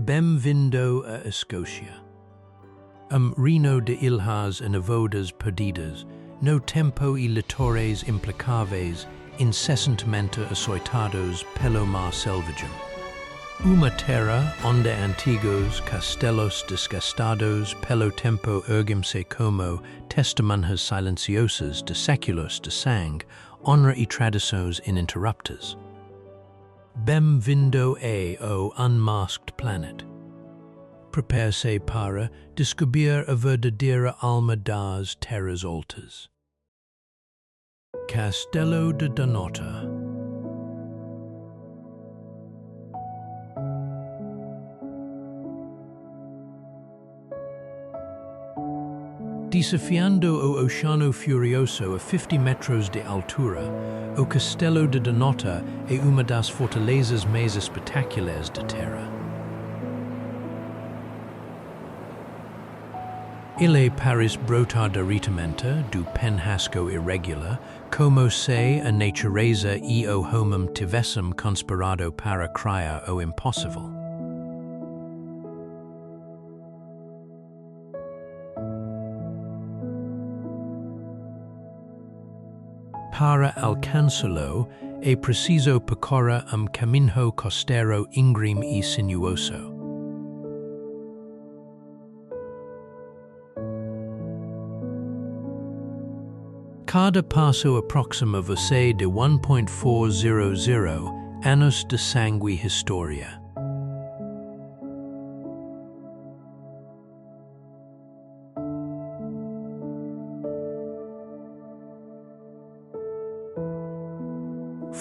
Bem-vindo a Escócia. Reino de ilhas e nevodas perdidas, no tempo e litores implacáveis, incessantemente açoitados pelo mar selvagem. Uma terra onde antigos castelos desgastados pelo tempo erguem-se como testemunhas silenciosas de séculos de sangue, honra e tradições ininterruptas. Bem-vindo ao Unmasked Planet. Prepare-se para descobrir a verdadeira alma das Terras Altas. Castelo de Donota. Desafiando o Oceano Furioso a 50 metros de altura, o Castelo de Donota é uma das fortalezas mais espetaculares da Terra. Ele parece brotar diretamente do penhasco irregular, como se a natureza e o homem tivessem conspirado para criar o impossível. Para alcançá-lo, é preciso percorrer caminho costeiro íngreme e sinuoso. Cada passo aproxima você de 1.400 anos de sangue e história.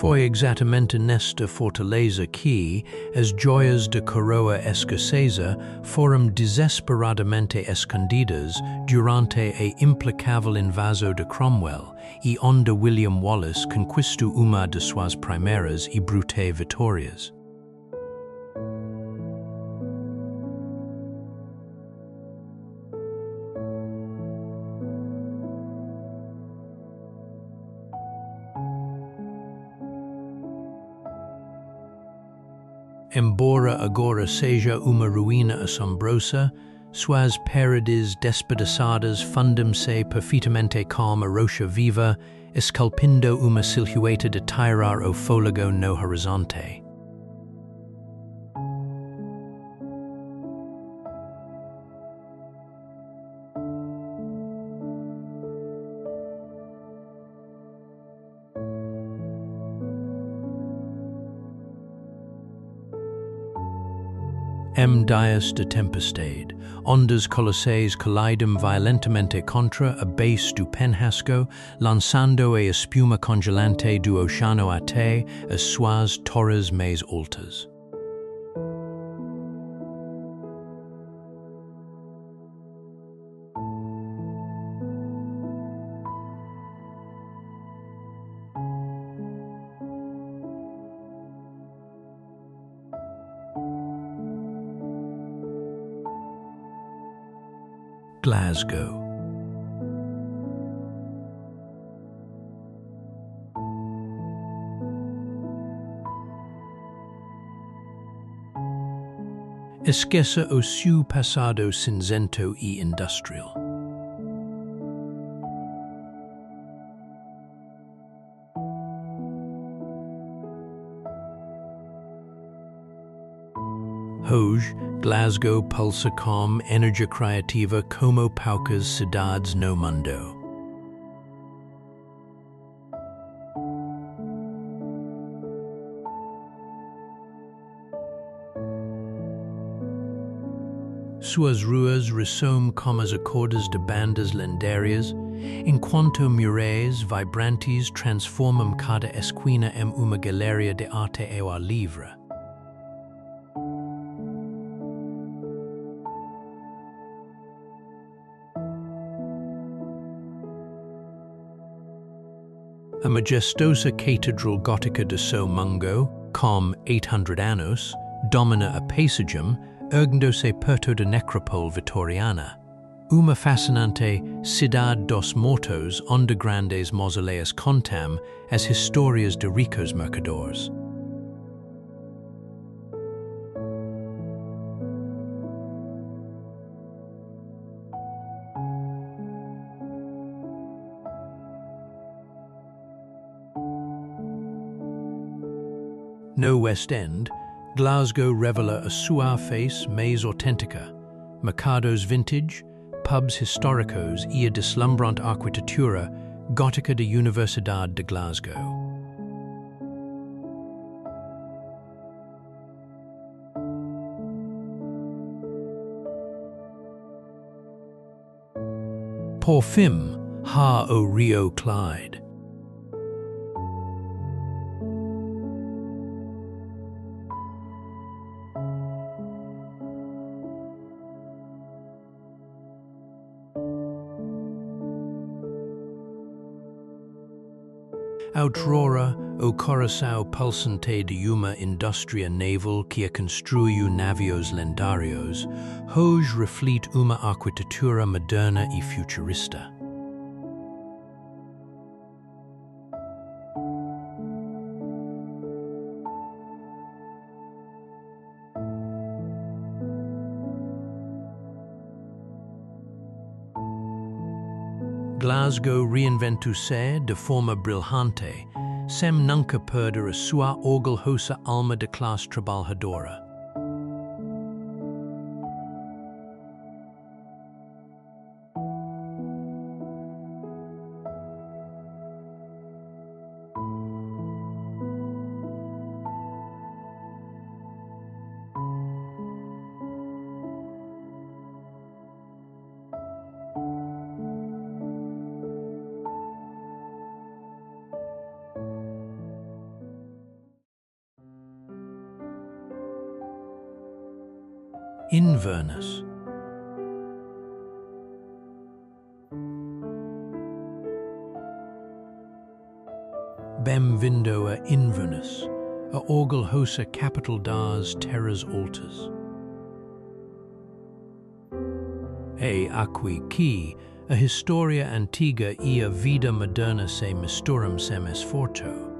Foi exatamente nesta fortaleza que as joias da coroa escocesa foram desesperadamente escondidas durante a implacável invasão de Cromwell e onde William Wallace conquistou uma de suas primeiras e brutais vitórias. Embora agora seja uma ruína assombrosa, suas paredes despedaçadas fundem-se perfeitamente como rocha viva, esculpindo uma silhueta de tirar o fôlego no horizonte. Dias de tempestade, ondas colossais collidem violentamente contra a base do penhasco, lançando a espuma congelante do oceano até as suas torres mais altas. Glasgow. Esqueça o seu passado cinzento e industrial. Hoje, Glasgow pulsa com energia criativa como poucas cidades no mundo. Suas ruas ressoam como as acordes de bandas lendárias, enquanto murais vibrantes transformam cada esquina em uma galeria de arte ao ar livre. A majestosa Catedral Gótica de São Mungo, com 800 anos, domina a paisagem, erguendo-se perto da necrópole vitoriana. Uma fascinante cidade dos mortos onde grandes mausoléus contam as histórias de ricos mercadores. No West End, Glasgow revelar a sua face mais authentica, Mercados vintage, pubs historicos e a deslumbrante arquitetura gótica da Universidade de Glasgow. Por fim, ha o Rio Clyde. Outrora, o coração pulsante de uma indústria naval que construiu navios lendários, hoje reflete uma arquitetura moderna e futurista. Glasgow reinventou-se de forma brilhante, sem nunca perder a sua orgulhosa alma de classe trabalhadora. Inverness. Bem-vindo a Inverness, a orgulhosa capital das Terras Altas. É aqui que a história antiga e a vida moderna se misturam sem esforço.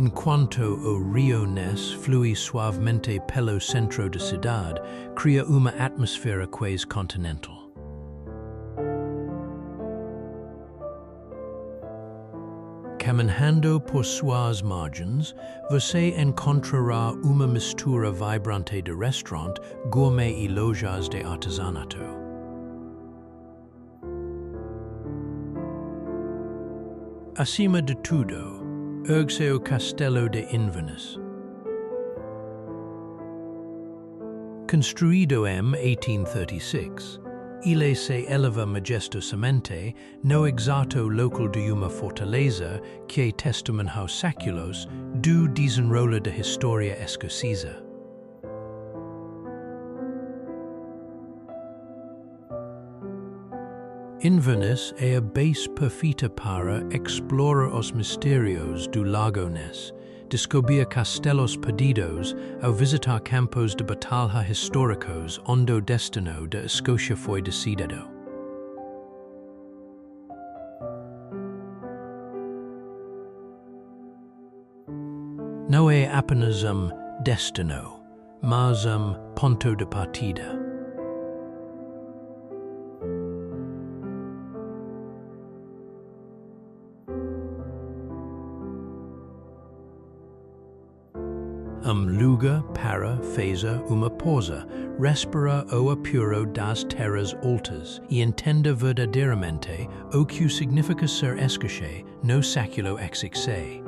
Enquanto o Rio Neste flui suavemente pelo centro da cidade, cria uma atmosfera quase continental. Caminhando por suas margens, você encontrará uma mistura vibrante de restaurante, gourmet e lojas de artesanato. Acima de tudo, ergue-se o Castelo de Inverness. Construído em 1836, ele se eleva majestosamente no exato local de uma fortaleza que é testemunho aos séculos do desenrolar da história escocesa. Inverness é a base perfeita para explorar os mistérios do Lago Ness, descobrir castelos perdidos ao visitar campos de batalha históricos onde o destino da Escócia foi decidido. Não é apenas destino, mas ponto de partida. Lugar para fazer uma pausa, respira o apuro das terras altas e entenda verdadeiramente o que significa ser escocês no século XVI.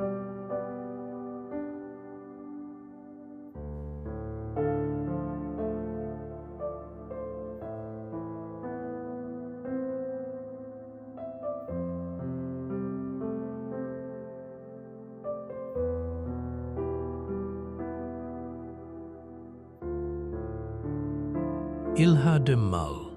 Ilha de Mull.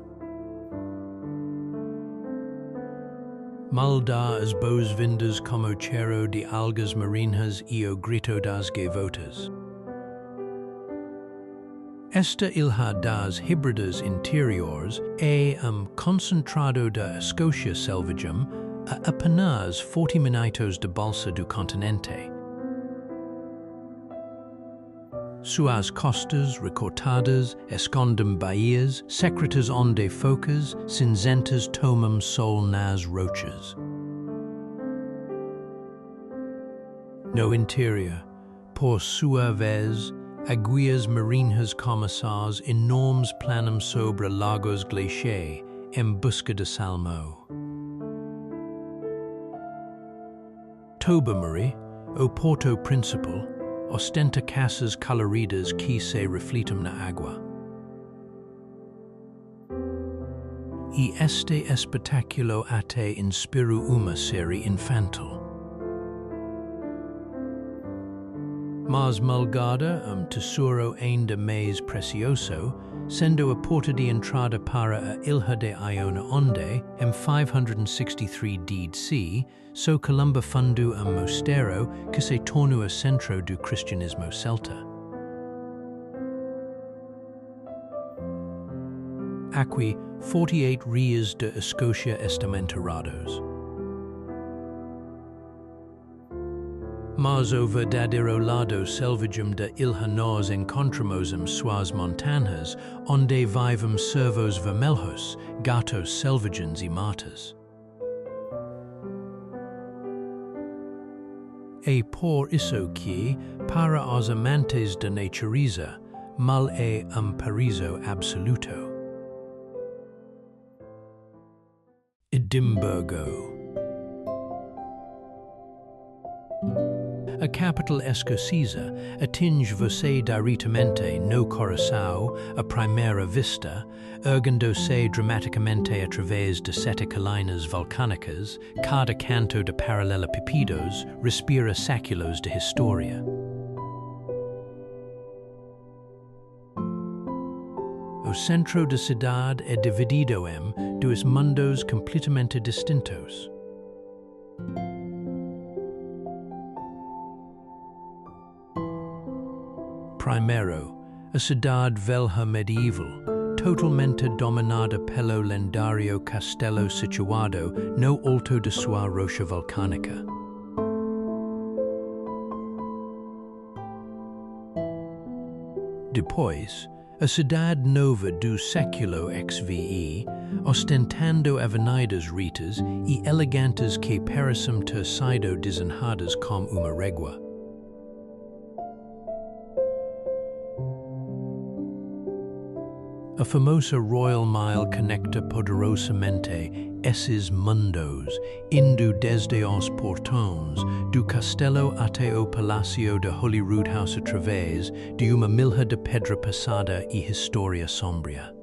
Mull dá as boas-vindas como cheiro de algas marinhas e o grito das gaivotas. Esta ilha das híbridas interiores é concentrado da Escócia selvagem a apenas 40 minutos de balsa do continente. Suas costas recortadas escondem baías secretas onde focas cinzentas tomam sol nas rochas. No interior, por sua vez, aguias marinhas começadas enormes planam sobre lagos glaciais em busca de salmo. Tobermory, o porto principal, ostenta casas coloridas que se refletem na água. E este espetáculo até inspirou uma série infantil. Mas malgada tesouro ainda mais precioso, sendo a porta de entrada para a ilha de Iona onde, em 563 d.C., so Columba fundou mosteiro que se tornou o centro do cristianismo celta. Aqui, 48 rias da Escócia estão enterrados. Mas o verdadeiro lado selvagem da ilha nós encontramos suas montanhas, onde vivem cervos vermelhos, gatos selvagens e matas. E por isso que, para os amantes da natureza, mal é paraíso absoluto. Edimburgo. A capital escocesa atinge você diretamente no coração a primeira vista, erguendo-se dramaticamente através de 7 colinas vulcânicas, cada canto de paralelepípedos respira séculos de história. O centro da cidade é dividido em dois mundos completamente distintos. Primeiro, a cidade velha medieval, totalmente dominada pelo lendário castelo situado no alto de sua rocha vulcânica. Depois, a cidade nova do século XVI, ostentando avenidas retas e elegantes que parecem ter sido desenhadas como uma régua. A famosa Royal Mile conecta poderosamente esses mundos, indo desde os portões do castelo até o palácio de Holyrood House através de uma milha de pedra passada e história sombria.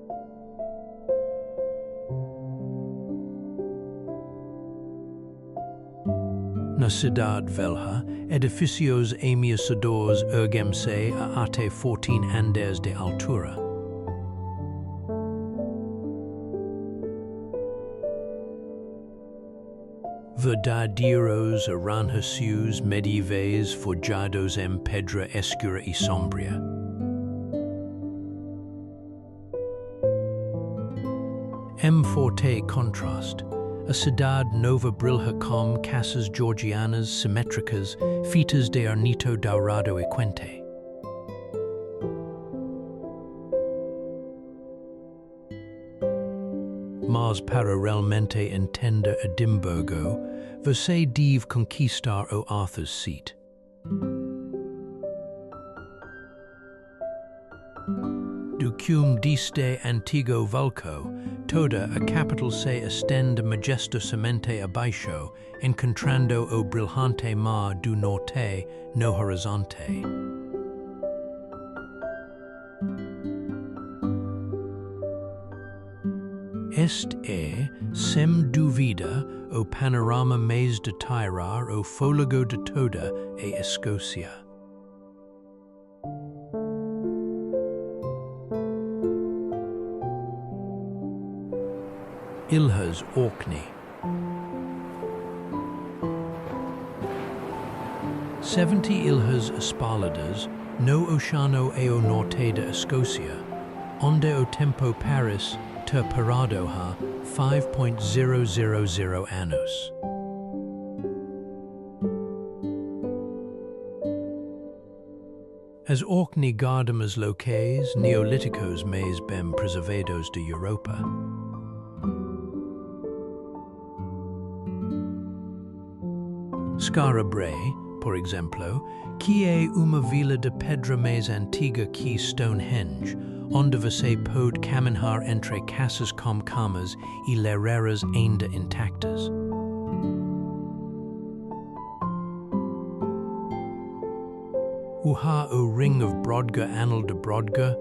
Na cidade velha, edifícios ameaçadores erguem-se a até 14 andares de altura. Verdadeiros arranha-céus medievais forjados em pedra escura e sombria. Em forte contraste, a cidade nova brilha com casas georgianas simétricas feitas de granito dourado e quente. Mas para realmente entender Edimburgo, você deve conquistar o Arthur's Seat. Do cume deste antigo vulco, toda a capital se estende majestosamente abaixo, encontrando o brilhante mar do norte no horizonte. Este é, sem dúvida, o panorama mais de tirar o fôlego de toda a Escócia. Ilhas Orkney. 70 ilhas espalhadas no oceano e o norte da Escócia, onde o tempo Paris ter parado há 5.000 anos. As Orkney guardamas locais neolíticos mais bem preservados de Europa. Skara Brae, por exemplo, que uma vila de pedra mais antiga que Stonehenge, onde você pode caminhar entre casas com camas e lareiras ainda intactas. O Ring of Brodgar Anel de Brodgar,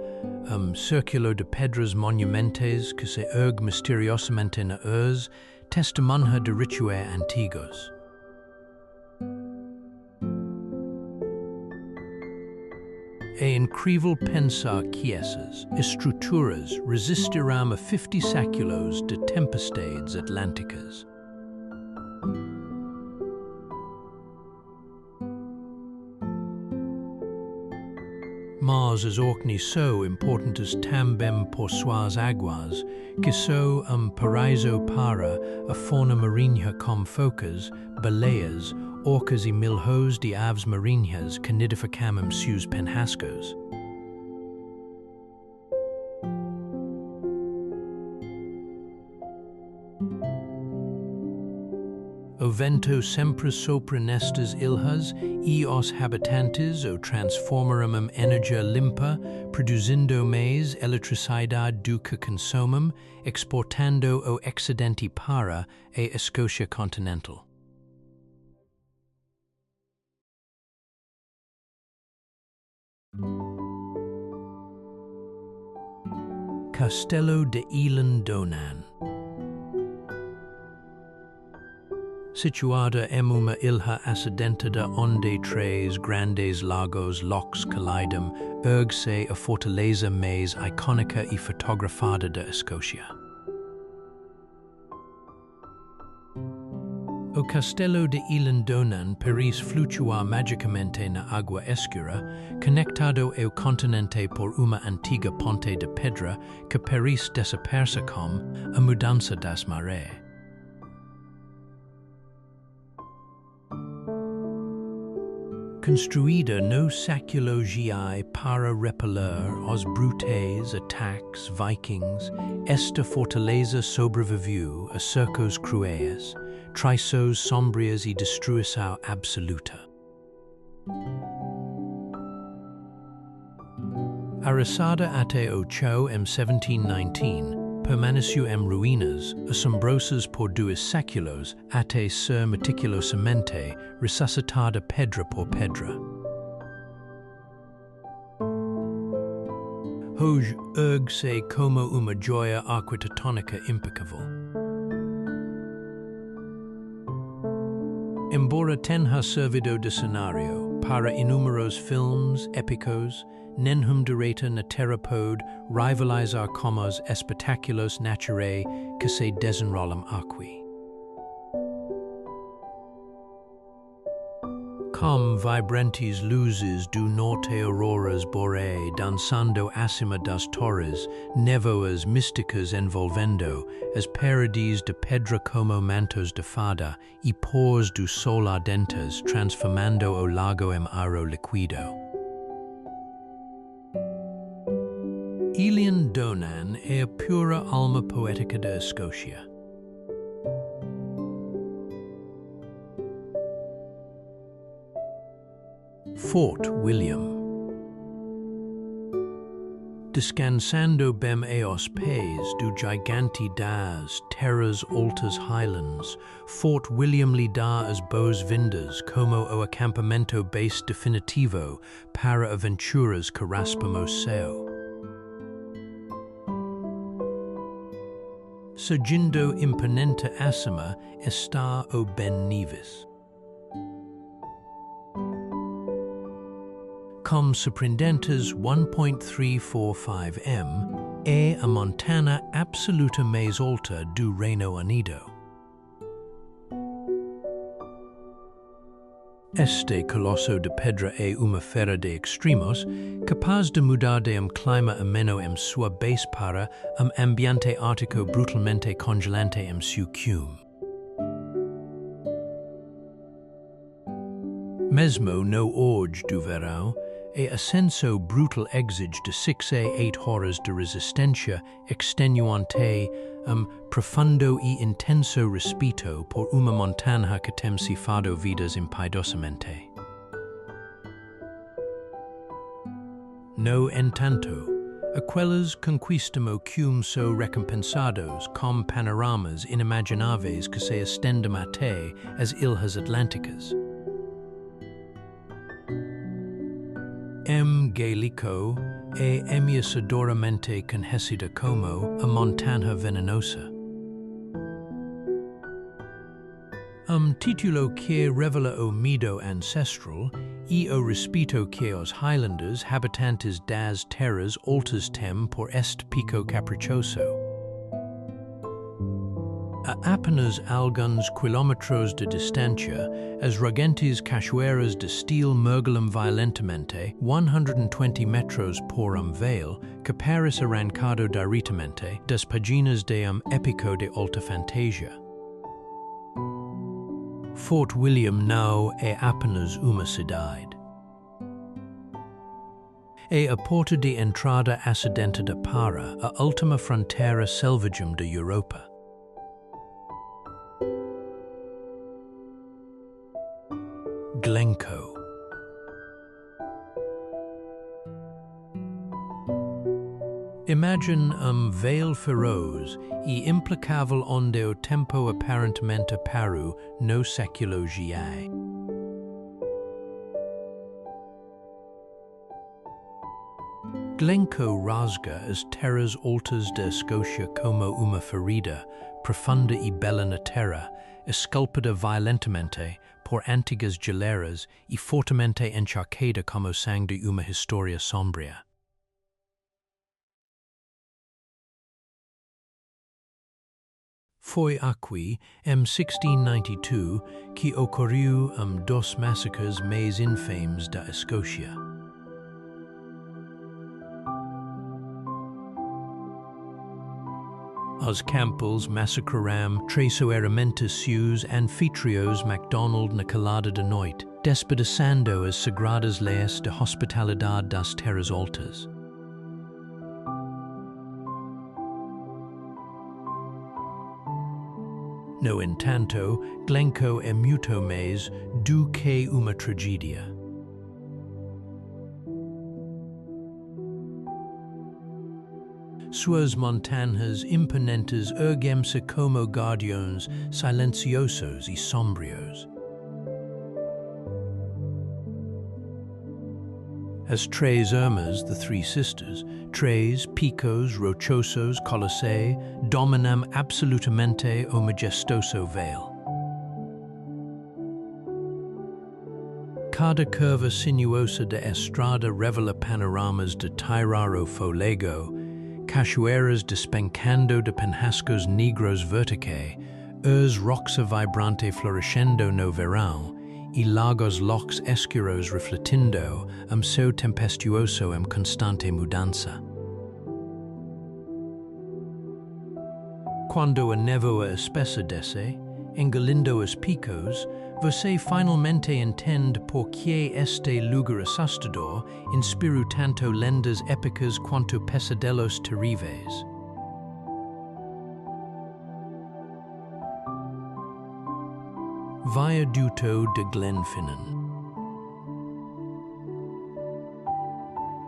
círculo de pedras monumentes que se ergue misteriosamente na urze, testemunha de rituais antigos. É incrível pensar que essas estruturas resistirão a 50 séculos de tempestades atlânticas. Mas as orcnis são importantes também por suas águas, que são paraíso para a fauna marinha como focas, baleias, orcas e milhões de aves marinhas que nidificam em seus penhascos. O vento sempre sopra nestas ilhas e os habitantes o transformaram em energia limpa, produzindo mais eletricidade do que consomem, exportando o excedente para a Escócia continental. Castelo de Donan. Situada em uma ilha acidentada onde três grandes lagos lochs collidem, ergue-se a fortaleza mais icônica e fotografada da Escócia. O Castelo de Donan parece flutuar magicamente na água escura, conectado ao continente por uma antiga ponte de pedra que parece desaparecer com a mudança das marés. Construída no século GI para repelir os brutais ataques vikings, esta fortaleza sobreviveu a cercos cruéis, traições sombrias e destruição absoluta. Arrasada até o chão em 1719, permaneceu em ruínas, assombrosas por 2 séculos, até ser meticulosamente ressuscitada pedra por pedra. Hoje ergue-se como uma joia arquitetônica impecável. Embora tenha servido de cenário para inúmeros filmes épicos, nenhum direita na Terra pode rivalizar com os espetáculos naturais que se desenrolam aqui. Com vibrantes luzes do norte auroras boreais dançando acima das torres, névoas místicas envolvendo, as paredes de pedra como mantos de fada e pores do sol ardentes transformando o lago em aro líquido. Donan é a pura alma poética da Escócia. Fort William. Descansando bem aos pés do gigante das Terras Altas Highlands, Fort William lhe dá as boas-vindas como o acampamento base definitivo para aventuras que raspam o céu. Surgindo imponente acima está o Ben-Nevis. Com surpreendentes 1.345 m, é a montanha absoluta mais alta do Reino Unido. Este colosso de pedra é uma fera de extremos, capaz de mudar de clima ameno em sua base para ambiente ártico brutalmente congelante em seu cume. Mesmo no auge do verão, o ascenso brutal exige de 6 a 8 horas de resistência extenuante, profundo e intenso respeito por uma montanha que tem cifado vidas impiedosamente. No entanto, aquelas conquistamo cum so recompensados com panoramas inimaginaves que se estendem até as ilhas atlânticas. Gaelico e ameaçadoramente conhecida como a montanha venenosa. Título que revela o medo ancestral e o respeito que os Highlanders, habitantes das Terras Altas tem por este pico caprichoso. A apenas alguns quilómetros de distância, as rugentes cachoeiras de estilo mergulham violentamente 120 metros por vale, que parece arrancado diretamente das páginas de épico de alta fantasia. Fort William não é apenas uma cidade. É a porta de entrada acidentada para a última fronteira selvagem da Europa. Glencoe. Imagine vale feroz e implacável onde o tempo aparentemente parou no século XI. Glencoe rasga as Terras Altas da Escócia como uma ferida profunda e bela na terra, esculpida violentamente por antigas geleiras e fortemente encharcada como sangue de uma história sombria. Foi aqui, em 1692, que ocorreu dos massacres mais infames da Escócia. Os campos massacraram traiçoeiramente seus anfitriões MacDonald na calada da noite, despedaçando as sagradas leis de hospitalidade das Terras Altas. No entanto, Glencoe é muito mais do que uma tragédia. Suas montanhas imponentes erguem-se como guardiões silenciosos e sombrios. As três irmãs, the three sisters, três picos rochosos colossais, dominam absolutamente o majestoso vale. Cada curva sinuosa da estrada revela panoramas de Tiraro Folego, cachoeiras despencando de penhascos negros verticae, roxa vibrante florescendo no verão, e lagos lochos escuros refletindo seu tempestuoso constante mudança. Quando a névoa espessa desce, engolindo os picos, você finalmente entende por que este lugar assustador inspira tanto lendas épicas quanto pesadelos terríveis. Viaduto de Glenfinnan.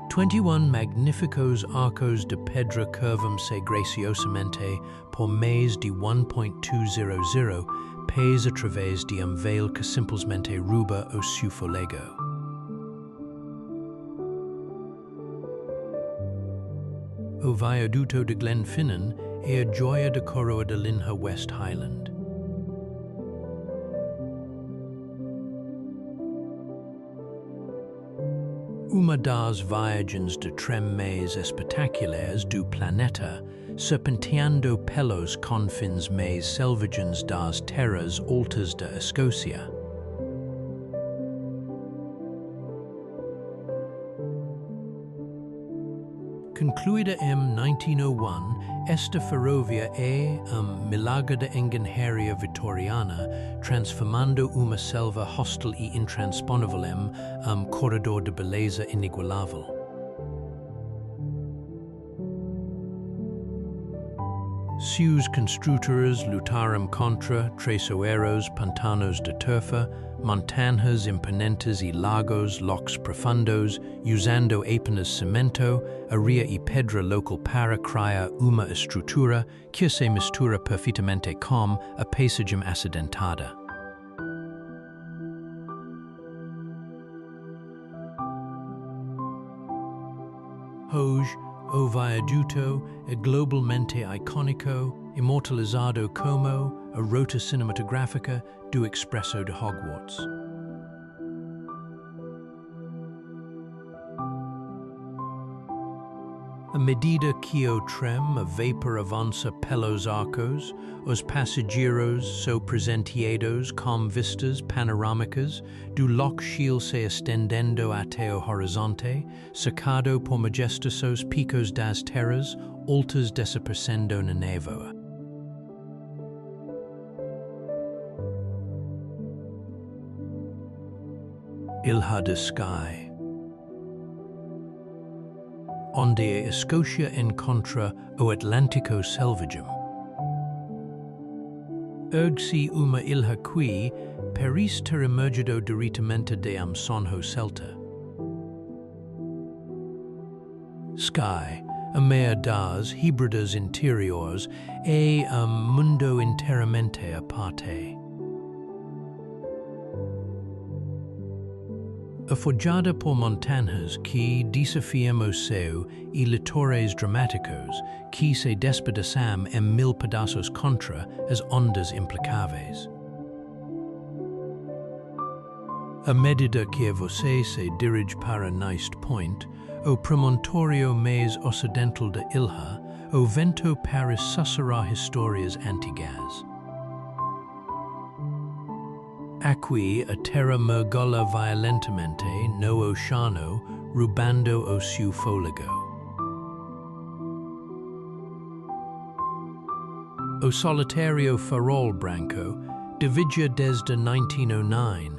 21 magníficos arcos de pedra curvam-se graciosamente por mais de 1.200 pés através de vale que simplesmente ruba o seu folego. O viaduto de Glenfinnan é a joia da coroa da linha West Highland. Uma das viagens de trem mais espetaculares do planeta, serpenteando pelos confins mais selvagens das Terras Altas da Escócia. Concluída em 1901, esta ferrovia é milagre da engenharia vitoriana, transformando uma selva hostil e intransponível em corredor de beleza inigualável. Seus construtoras lutaram contra traiçoeiros pantanos de turfa, montanhas imponentes e lagos locos profundos, usando apenas cimento, areia e pedra local para criar uma estrutura que se mistura perfeitamente com a paisagem acidentada. Hoje, o viaduto é globalmente icônico, imortalizado como a rota cinematográfica do Expresso de Hogwarts. À medida que o trem a vapor avança pelos arcos, os passageiros são presenteados com vistas panorâmicas do local se estendendo até o horizonte, cercado por majestosos picos das terras altas desaparecendo na névoa. Ilha de Sky, onde a Escócia encontra o Atlântico selvagem. Ergue-se uma ilha que parece ter emergido diretamente de sonho celta. Sky, a meia das híbridas interiores, é mundo inteiramente à parte. Afogada por montanhas que desafiam o céu e litores dramáticos que se despedaçam em mil pedaços contra as ondas implacáveis. À medida que você se dirige para Neste Point, o promontório mais ocidental da ilha, o vento parece sussurrar histórias antigas. Aqui a terra mergulha violentamente no oceano, rubando o seu fôlego. O solitário farol branco, divide desde 1909,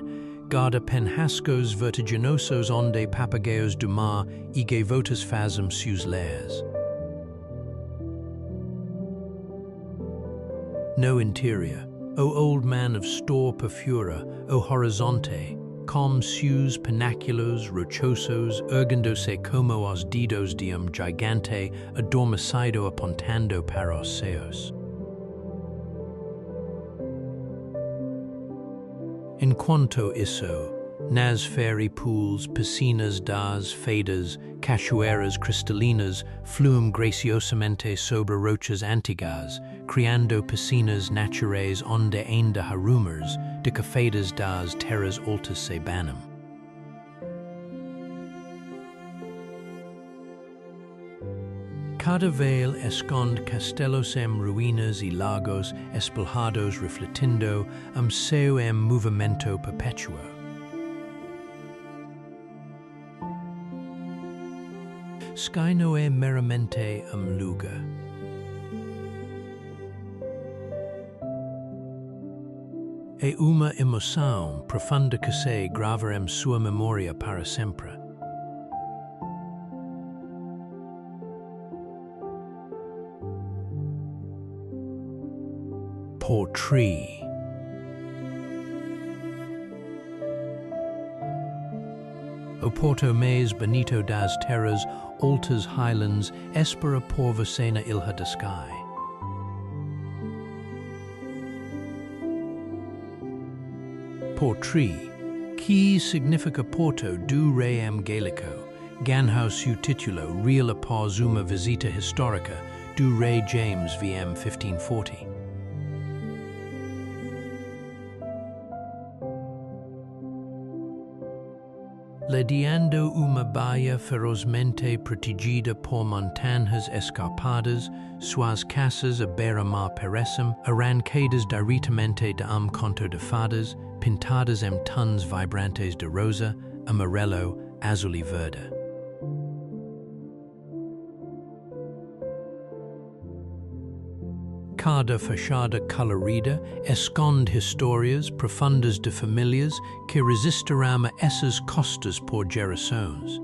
guarda penhascos vertiginosos onde papagaios do mar e gaivotas fazem seus lairs. No interior, o old man of store perfura, o horizonte, com seus pináculos rochosos, erguendo-se como os dedos de gigante adormecido apontando para os céus. Enquanto isso, nas fairy pools, piscinas das fadas, cachoeiras cristalinas fluem graciosamente sobre rochas antigas, criando piscinas naturais onde ainda há rumores de que fadas das terras altas se banham. Cada vale esconde castelos em ruínas e lagos espelhados refletindo seu em movimento perpétuo. Sky não é meramente lugar. É uma emoção profunda que se grava em sua memória para sempre. Portree. O porto mais bonito das terras altas highlands espera por você na Ilha de Sky. Portree, que significa porto do rei gaélico, ganhou seu título real após uma visita histórica do rei James VM 1540. Ladeando uma baía ferozmente protegida por montanhas escarpadas, suas casas à beira-mar parecem arrancadas diretamente de conto de fadas, pintadas em tons vibrantes de rosa, amarelo, azul e verde. Cada fachada colorida esconde histórias profundas de famílias que resistirão a essas costas por gerações.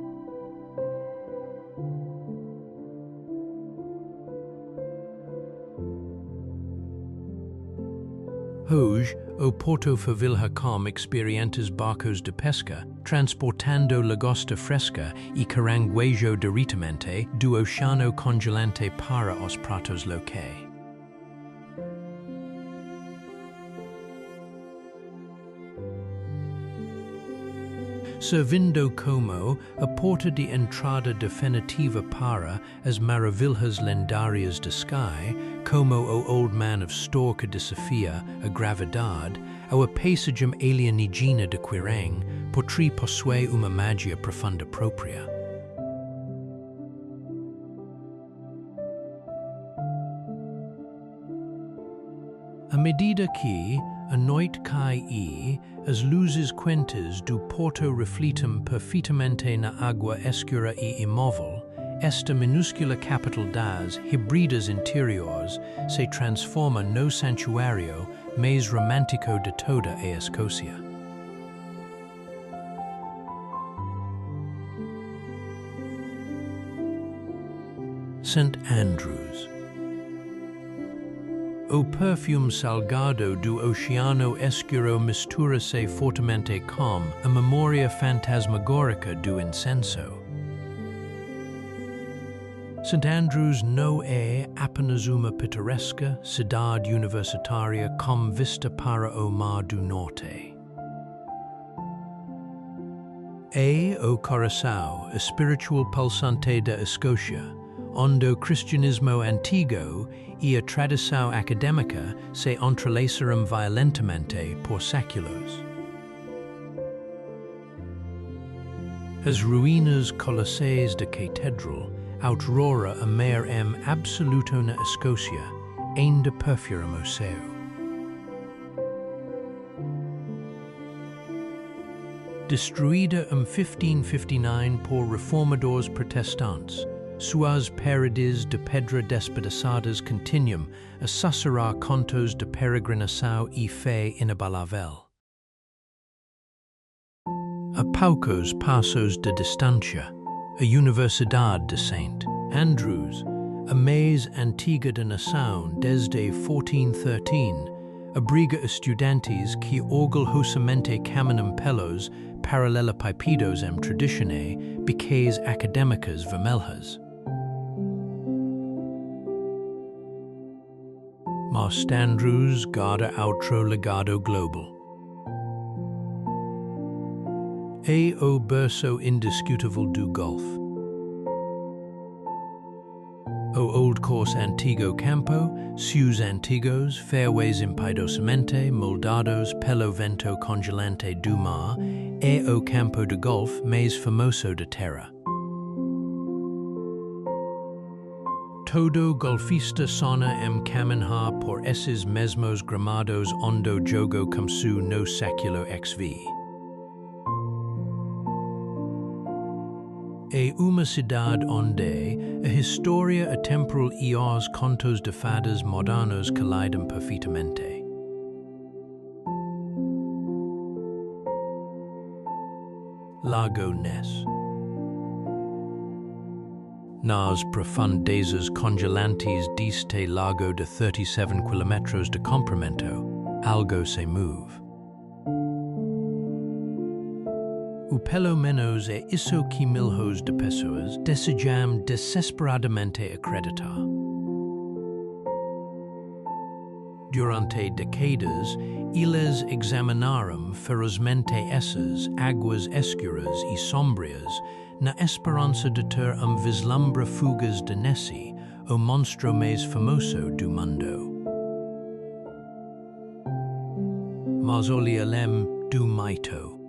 Hoje, o porto favilha com experientes barcos de pesca, transportando lagosta fresca e caranguejo diretamente do oceano congelante para os pratos locais. Servindo como a porta de entrada definitiva para as maravilhas lendárias de sky, como o Old Man of Store que desafia a gravidade, ou a paisagem alienígena de Quirang, possui uma magia profunda própria. À medida que a noite cai e as luzes quentes do porto refletem perfeitamente na água escura e imóvel, esta minúscula capital das híbridas interiores se transforma no santuário mais romântico de toda a Escócia. St. Andrews. O perfume salgado do oceano escuro mistura-se fortemente com a memória fantasmagórica do incenso. St. Andrews não é apenas uma pitoresca cidade universitária com vista para o Mar do Norte. É o coração espiritual pulsante da Escócia, onde o cristianismo antigo e a tradição acadêmica se entrelaçaram violentamente por séculos. As ruínas colossais da catedral outrora a maior absoluto na Escócia, ainda perfuram o céu. Destruída em 1559 por reformadores protestantes, suas paredes de pedra despedaçadas continuam a sussurrar contos de peregrinação e fé inabalável. A poucos passos de distância, a Universidade de St. Andrews, a mais antiga da nação desde 1413, abriga estudantes que orgulhosamente caminham pelos paralelepípedos em tradições biqueiras acadêmicas vermelhas. Mas Andrews guarda outro legado global. É o berço indiscutível do Golf. O Old Course Antigo Campo, seus antigos fairways impiedosamente moldados pelo vento congelante do mar, é o campo de golf mais famoso da terra. Todo golfista sona caminhar por esses mesmos gramados onde jogo começou no século XV. É uma cidade onde a história atemporal e os contos de fadas modernos collidem perfeitamente. Lago Neste. Nas profundezas congelantes deste lago de 37 km de comprimento, algo se move. O pelo menos é isso que milhões de pessoas desejam desesperadamente acreditar. Durante décadas, eles examinaram ferozmente essas águas escuras e sombrias na esperança de ter vislumbre fugaz de Neste, o monstro mais famoso do mundo. Mausoleum do Mito.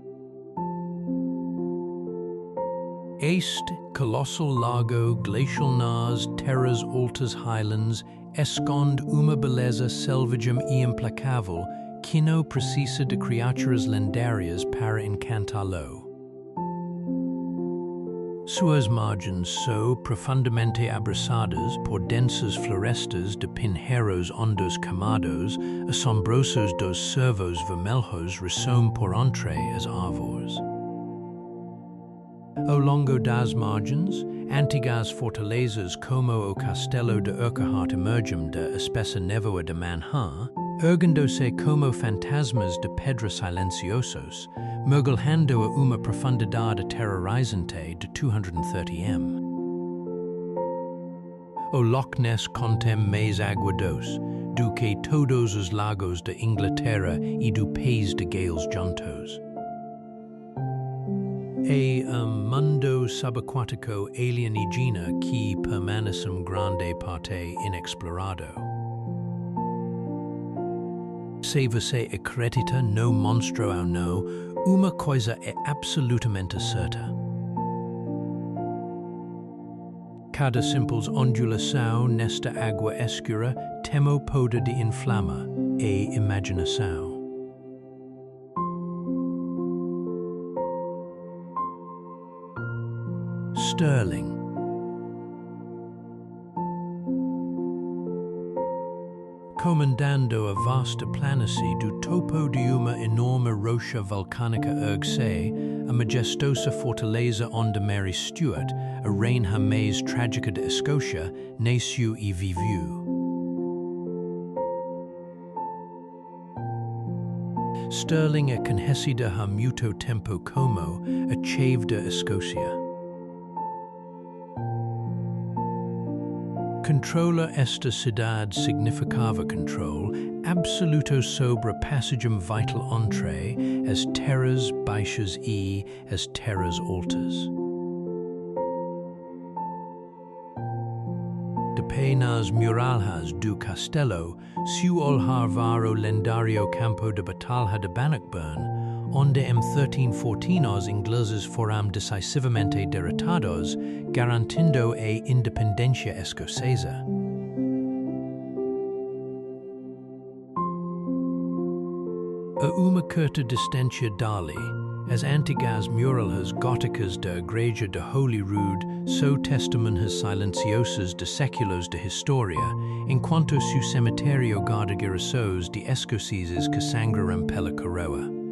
Este colossal lago glacial nas Terras Altas Highlands esconde uma beleza selvagem e implacável que não precisa de criaturas lendárias para encantá-lo. Suas margens são profundamente abraçadas por densas florestas de pinheiros ondos camados, assombrosos dos cervos vermelhos ressoam por entre as árvores. Ao longo das margens, antigas fortalezas como o Castelo de Urquhart emergem da espessa névoa de manhã, Erguendo-se como fantasmas de pedra silenciosos, mergulhando a uma profundidade aterrorizante de 230 m. O Loch Ness contém mais água doce do que todos os lagos da Inglaterra e do país de Gales juntos. É mundo subaquático alienígena que permanece grande parte inexplorado. Se você acredita no monstro ou não, uma coisa é absolutamente certa. Cada simples ondulação nesta água escura temo pode de inflama a imaginação. Sterling. Comandando a vasta planície do topo de uma enorme rocha vulcânica ergue-se, a majestosa fortaleza onde Mary Stuart, a rainha mais trágica da Escócia, nasceu e viveu. Sterling é conhecida há muito tempo como a chave da Escócia. Controla esta cidade significava controle absoluto sobre a passagem vital entre as terras baixas e as terras altas. De pé nas muralhas do castelo, se olhar o lendário campo de batalha de Bannockburn, onde em 1314 os ingleses foram decisivamente derrotados, garantindo a independência escocesa. A uma curta distância dali, as antigas muralhas góticas da Igreja de Holyrood são testemunhas silenciosas de séculos de história, enquanto seu cemitério guarda girassóis de escoceses que sangraram pela coroa.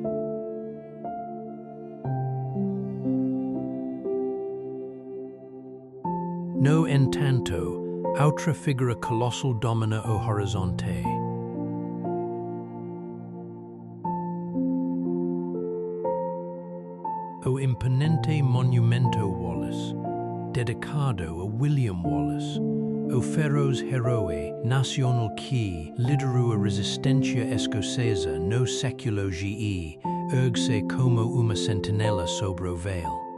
No entanto, outra figura colossal domina o horizonte. O imponente monumento Wallace, dedicado a William Wallace, o feroz herói nacional que liderou a resistência escocesa no século GE, ergue-se como uma sentinela sobre o véu.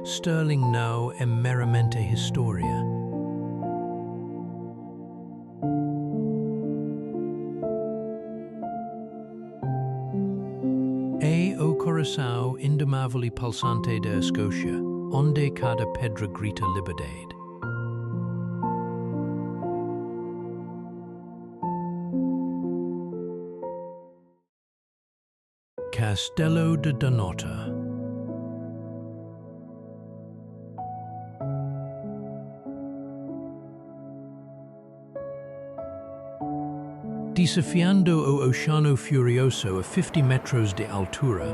Sterling não é meramente história. É o coração indomável e pulsante da Escócia, onde cada pedra grita liberdade. Castelo de Donota. Desafiando o Oceano Furioso a 50 metros de altura,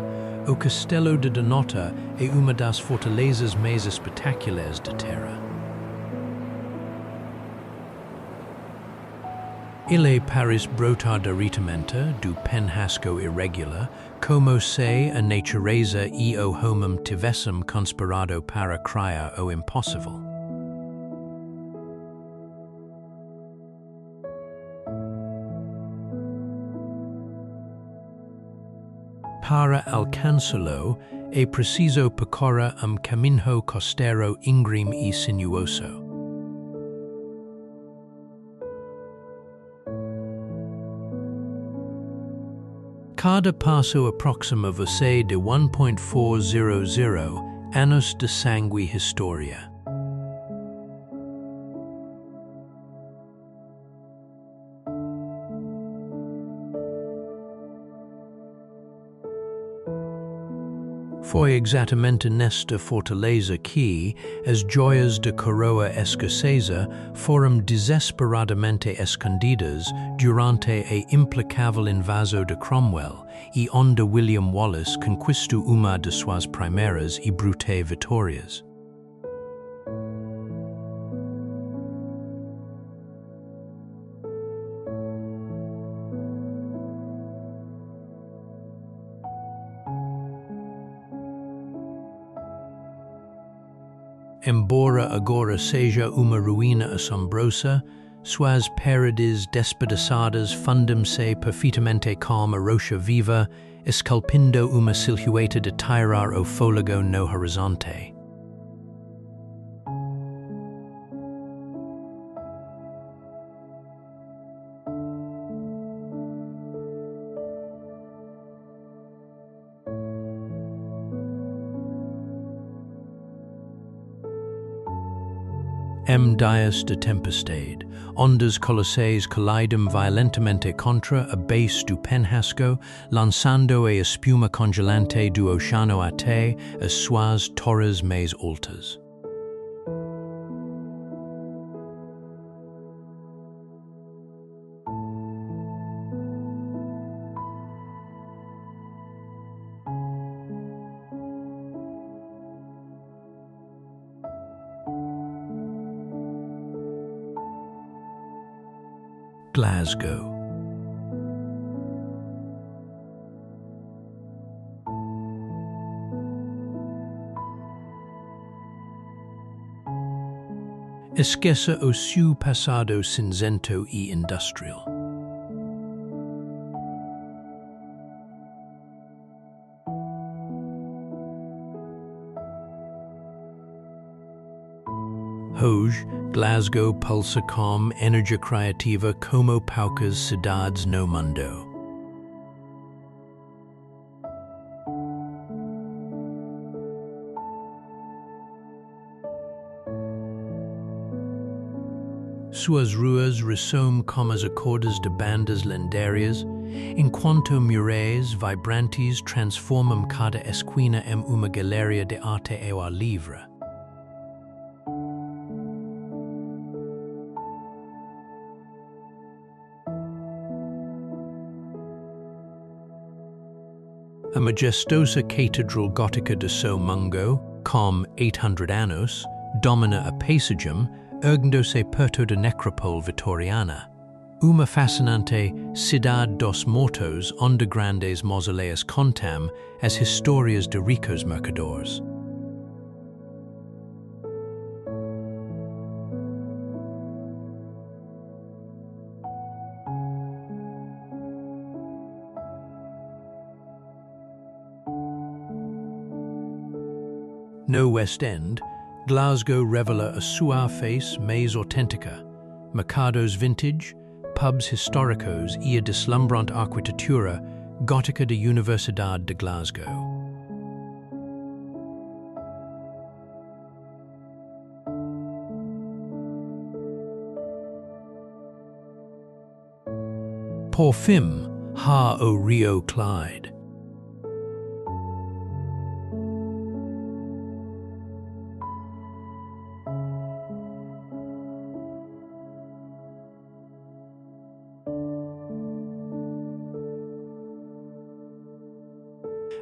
o Castelo de Donota é uma das fortalezas mais espetaculares da Terra. Ele parece brotar diretamente do penhasco irregular, como se a natureza e o homem tivessem conspirado para criar o impossível. Para alcançá-lo, é preciso percorrer caminho costeiro íngreme e sinuoso. Cada passo aproxima você de 1.400 anos de sangue e história. Foi exatamente nesta fortaleza que as joias da coroa escocesa foram desesperadamente escondidas durante a implacável invasão de Cromwell e onde William Wallace conquistou uma de suas primeiras e brutais vitórias. embora agora seja uma ruína assombrosa, suas paredes despedaçadas fundem-se perfeitamente como a rocha viva, esculpindo uma silhueta de tirar o fôlego no horizonte. Dias de tempestade, ondas colossais collidem violentamente contra a base do penhasco, lançando a espuma congelante do oceano até as suas torres mais altas. Glasgow. Esqueça o seu passado cinzento e industrial. Hoje, Glasgow pulsa com energia criativa como poucas cidades no mundo. Suas ruas ressoam como as acordes de bandas lendárias, enquanto murais vibrantes transformam cada esquina em uma galeria de arte ao ar livre. A majestosa Catedral Gótica de São Mungo, com 800 anos, domina a paisagem, erguendo-se perto da necrópole vitoriana. Uma fascinante cidade dos mortos onde grandes mausoléus contam as histórias de ricos mercadores. No West End, Glasgow revela a sua face mais autêntica, mercados vintage, pubs históricos e a deslumbrante arquitetura gótica da Universidade de Glasgow. Por fim, há o Rio Clyde.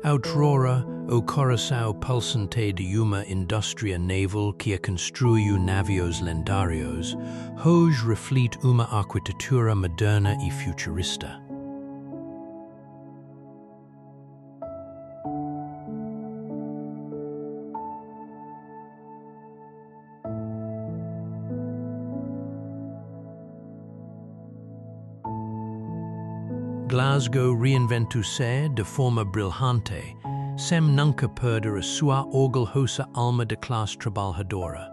Outrora, o coração pulsante de uma indústria naval que construiu navios lendários, hoje reflete uma arquitetura moderna e futurista. Glasgow reinventou-se de forma brilhante, sem nunca perder a sua orgulhosa alma de classe trabalhadora.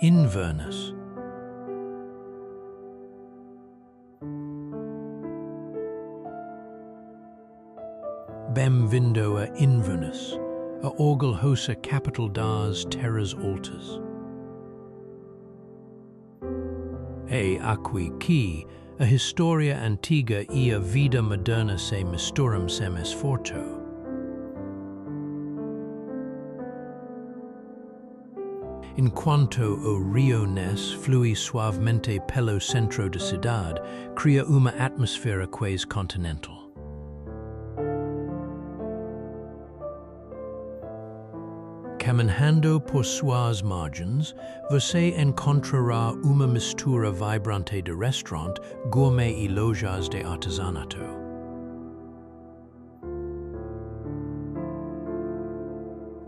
Inverness. Bem-vindo a Inverness, a orgulhosa capital das Terras Altas. É aqui que a história antiga e a vida moderna se misturam sem esforço. En cuanto o rio Neste flui suavemente pelo centro de cidade, cria uma atmosfera quase continental. Caminhando por suas margens, você encontrará uma mistura vibrante de restaurante, gourmet e lojas de artesanato.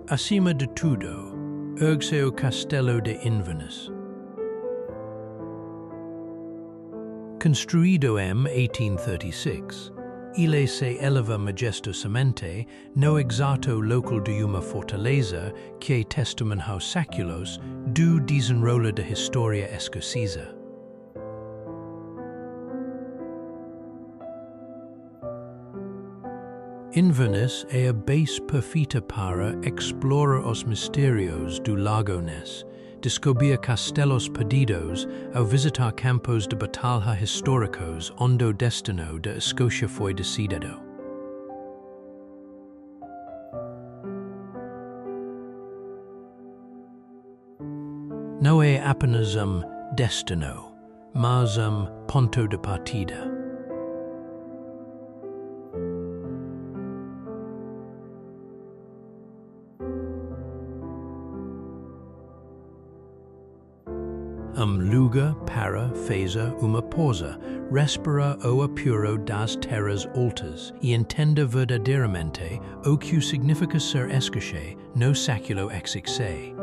Acima de tudo, ergue-se o Castelo de Inverness. Construído em 1836, ele se eleva majestosamente no exato local de uma fortaleza que testemunhou séculos do desenrolar da história escocesa. Inverness é a base perfeita para explorar os mistérios do Lago Ness, descobrir castelos perdidos ao visitar campos de batalha históricos onde o destino da Escócia foi decidido. Não é apenas destino, mas ponto de partida. Lugar para fazer uma pausa, respira o apuro das Terras Altas e entenda verdadeiramente o que significa ser escocês no século XVI.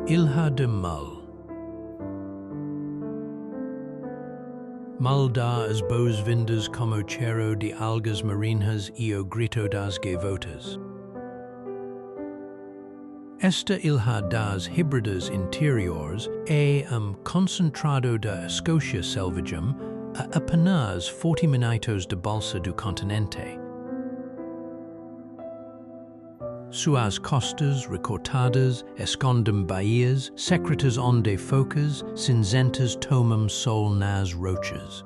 Ilha de Mull. Mull dá as boas-vindas como cheiro de algas marinhas e o grito das gaivotas. Esta ilha das híbridas interiores é concentrado da Escócia selvagem a apenas 40 minutos de balsa do continente. Suas costas recortadas escondem baías, secretas onde focas cinzentas tomam sol nas rochas.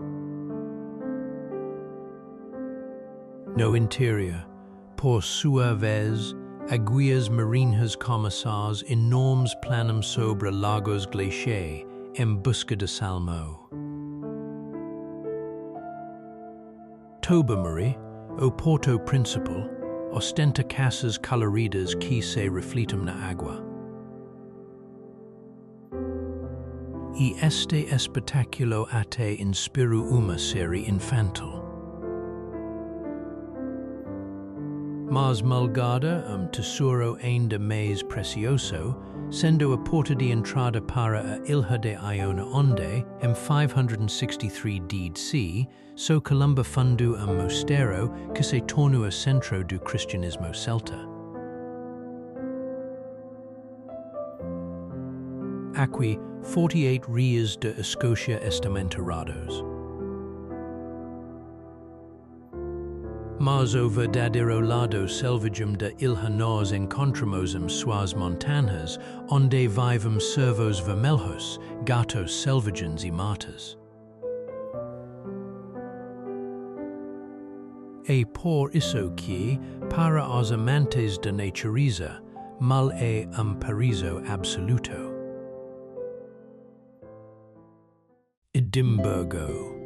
No interior, por sua vez, guias marinhas começadas enormes planam sobre lagos glaciais em busca de salmo. Tobermory, o porto principal, ostenta casas coloridas que se refletem na água. E este espetáculo até inspira uma série infantil. Mas malgada tesouro ainda mais precioso, sendo a porta de entrada para a ilha de Iona onde, em 563 d.C., so Columba fundou mistério que se tornou o centro do cristianismo celta. Aqui, 48 rias de Escócia estamentarados. Mas o verdadeiro lado selvagem da ilha nós encontramos suas montanhas, onde vivem cervos vermelhos, gatos selvagens e matas. É por isso que, para os amantes da natureza, Mull é paraíso absoluto. Edimburgo.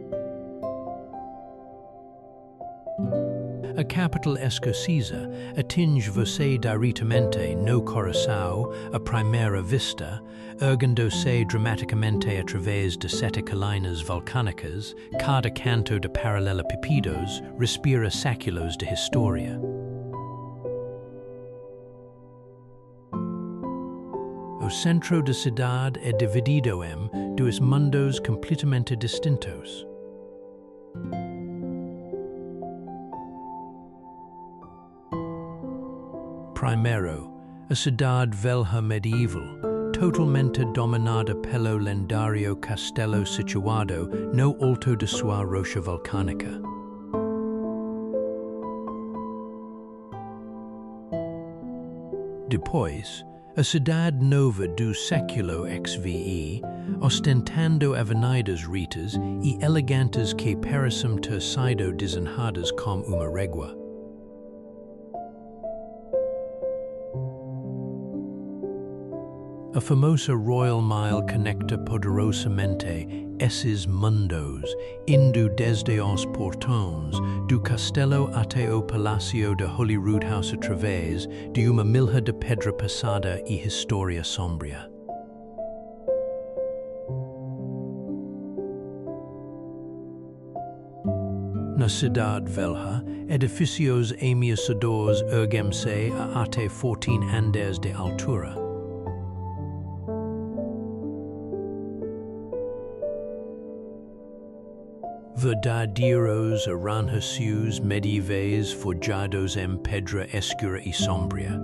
A capital escocesa atinge você diretamente no coração a primeira vista, erguendo-se dramaticamente através de 7 colinas vulcânicas, cada canto de paralelepípedos respira séculos de história. O centro da cidade é dividido em dois mundos completamente distintos. Primeiro, a cidade velha medieval, totalmente dominada pelo lendário castelo situado no alto de sua rocha vulcânica. Depois, a cidade nova do século XVE, ostentando avenidas ritas e elegantes que parecem ter sido desenhadas com uma régua. A famosa Royal Mile conecta poderosamente esses mundos, indo desde os portões do castelo até o palácio de Holyrood-House através de uma milha de pedra passada e história sombria. Na cidade velha, edifícios ameaçadores erguem-se a até 14 andares de altura. Verdadeiros arranha-céus medievais forjados em pedra escura e sombria.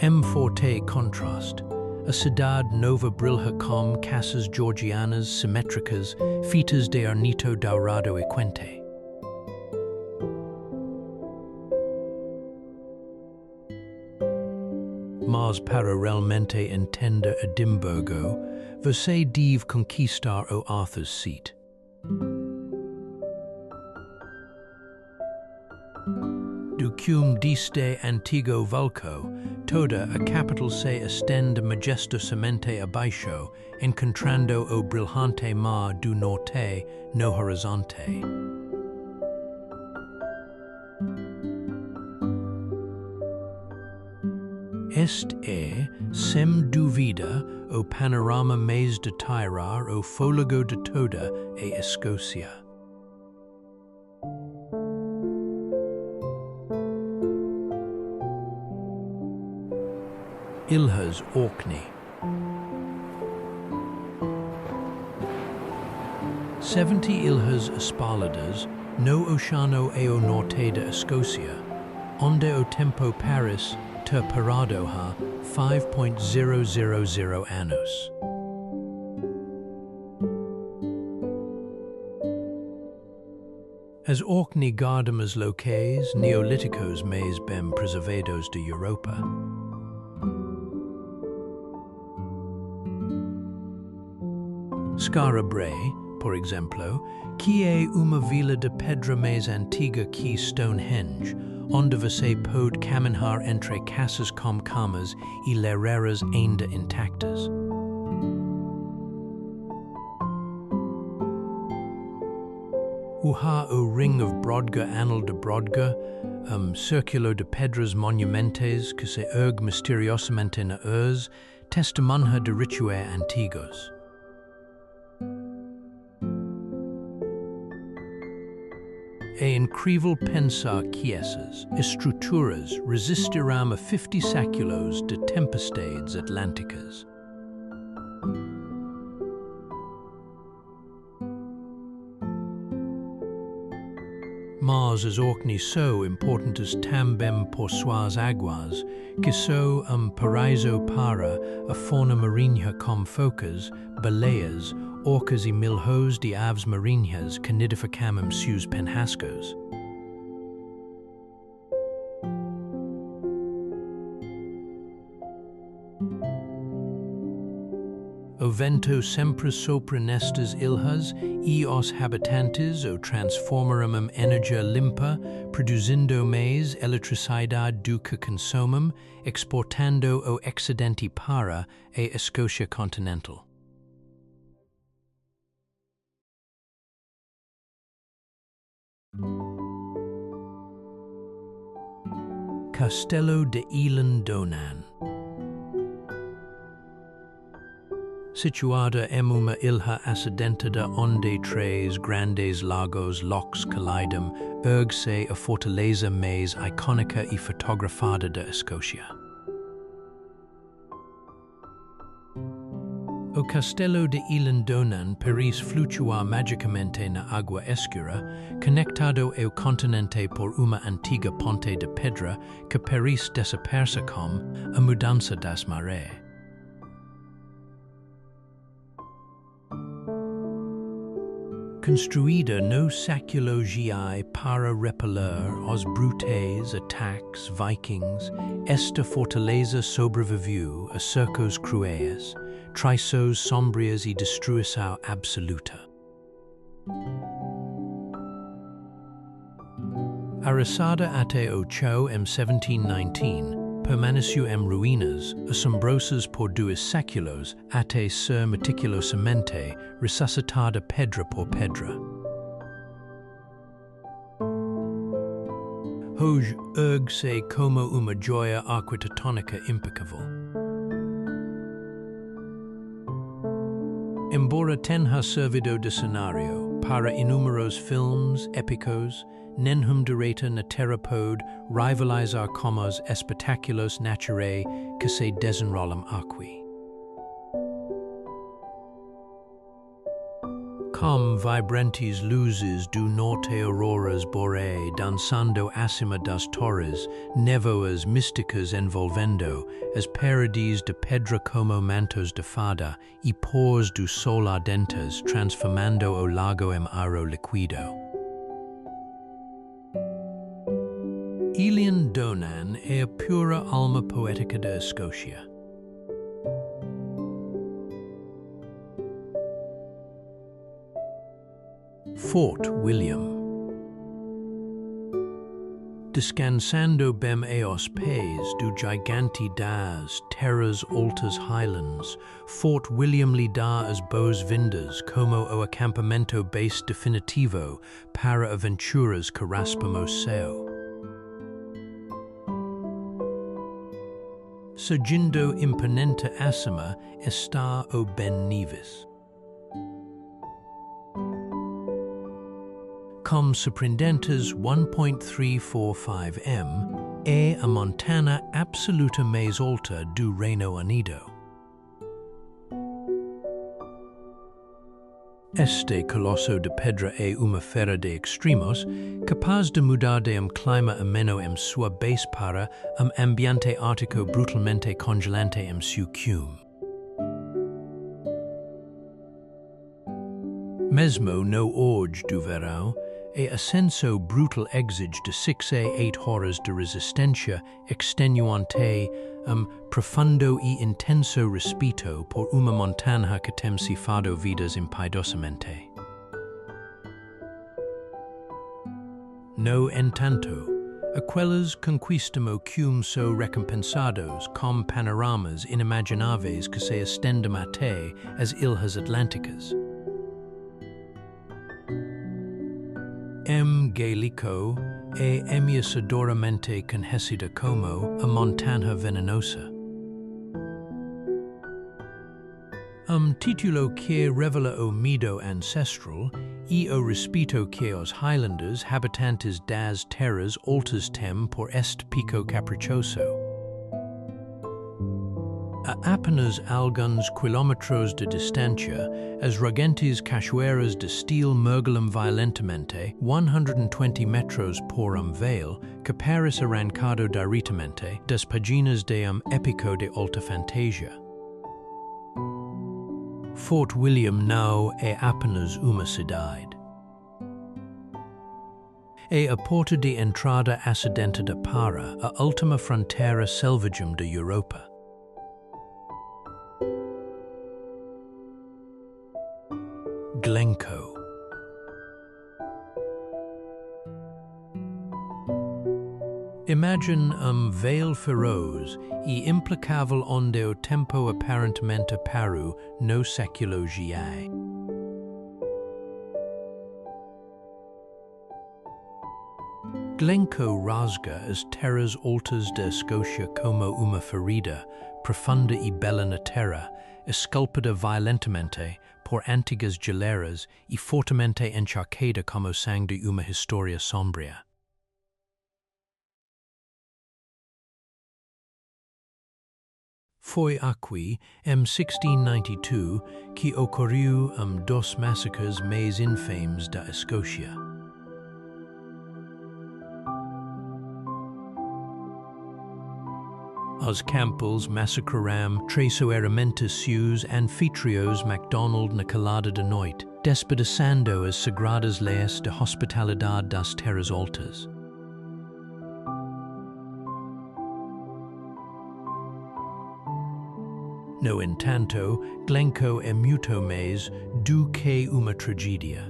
Em forte contraste, a cidade nova brilha com casas georgianas simétricas feitas de arnito dourado e quente. Mas para realmente entender Edimburgo, você deve conquistar o Arthur's Seat. Do cume deste antigo vulco, toda a capital se estende majestosamente abaixo, encontrando o brilhante mar do norte no horizonte. Este é, sem dúvida, o panorama mais de tirar o fôlego de toda a Escócia. Ilhas Orkney. 70 ilhas espalhadas no oceano ao norte da Escócia, onde o tempo Paris ter parado há 5.000 anos. As Orkney gardens locais neolíticos mais bem preservados de Europa. Skara Brae, por exemplo, que é uma vila de pedra mais antiga que Stonehenge, onde você pode caminhar entre casas com camas e lareiras ainda intactas. Há o Ring of Brodgar Anel de Brodgar, círculo de pedras monumentes que se ergue misteriosamente na urze, testemunha de rituais antigos. É incrível pensar que essas estruturas resistirão a 50 séculos de tempestades atlânticas. Mas as Orkney são importantes também por suas águas, que são paraíso para a fauna marinha como focas, baleias, orcas e milhões de aves marinhas que nidificam em seus penhascos. O vento sempre sopra nestas ilhas e os habitantes o transformaram em energia limpa, produzindo mais eletricidade do que consomem, exportando o excedente para a Escócia continental. Castelo de Ilan Donan. Situada em uma ilha acidentada onde três grandes lagos lochs collidem, ergue-se a fortaleza mais icônica e fotografada da Escócia. O Castelo de Ilan Donan parece flutuar magicamente na água escura, conectado ao continente por uma antiga ponte de pedra que parece desaparecer com a mudança das marés. Construída no século GI para repelar os brutais ataques vikings, esta fortaleza sobreviveu a cercos cruéis, traições sombrias e destruição absoluta. Arrasada até o chão em 1719, permaneceu em ruínas, assombrosas por 2 séculos, até ser meticulosamente ressuscitada pedra por pedra. Hoje ergue-se como uma joia arquitetônica impecável. Embora tenha servido de cenário para inúmeros filmes épicos, nenhum direita na terra pode rivalizar com os espetáculos naturais que se desenrolam aqui. Com vibrantes luzes do norte auroras boreais dançando acima das torres, névoas místicas envolvendo, as paredes de pedra como mantos de fada e poros do sol ardentes transformando o lago em aro líquido. Ilian Donan é a pura alma poética da Escócia. Fort William. Descansando bem aos pés do gigante das Terras Altas Highlands, Fort William lhe dá as boas-vindas como o acampamento base definitivo para aventuras que raspam o céu. Surgindo imponente acima está o Bem-vindos. Com surpreendentes 1.345 m, é a montanha absoluta mais alta do Reino Unido. Este colosso de pedra é uma fera de extremos, capaz de mudar de clima ameno em sua base para ambiente ártico brutalmente congelante em seu cume. Mesmo no auge do verão, e ascenso brutal exige de 6 a 8 horas de resistência extenuante, profundo e intenso respeito por uma montanha que tem cifado vidas impiedosamente. No entanto, aqueles conquistam o cume são recompensados com panoramas inimagináveis que se estendem até as ilhas atlânticas. Gaelico é ameaçadoramente conhecida como a montanha venenosa. Título que revela o medo ancestral e o respeito que os Highlanders, habitantes das Terras Altas têm por este pico caprichoso. A apenas alguns quilómetros de distância, as ruggentes cachoeiras de Steel mergulham violentamente 120 metros por vale, que parece arrancado diretamente das páginas de épico de alta fantasia. Fort William não é apenas uma cidade. É a porta de entrada acidentada para a última fronteira selvagem da Europa. Glencoe. Imagine vale feroz e implacável onde o tempo aparentemente parou no século GI. Glencoe rasga as terras altas da Escócia como uma ferida profunda e bela na terra, esculpida violentamente por antigas geleiras e fortemente encharcada como sangue de uma história sombria. Foi aqui, em 1692, que ocorreu dos massacres mais infames da Escócia. Os campos massacraram traiçoeiramente seus anfitriões MacDonald na calada da noite, despedaçando as sagradas leis de hospitalidade das Terras Altas. No entanto, Glencoe é muito mais do que uma tragédia.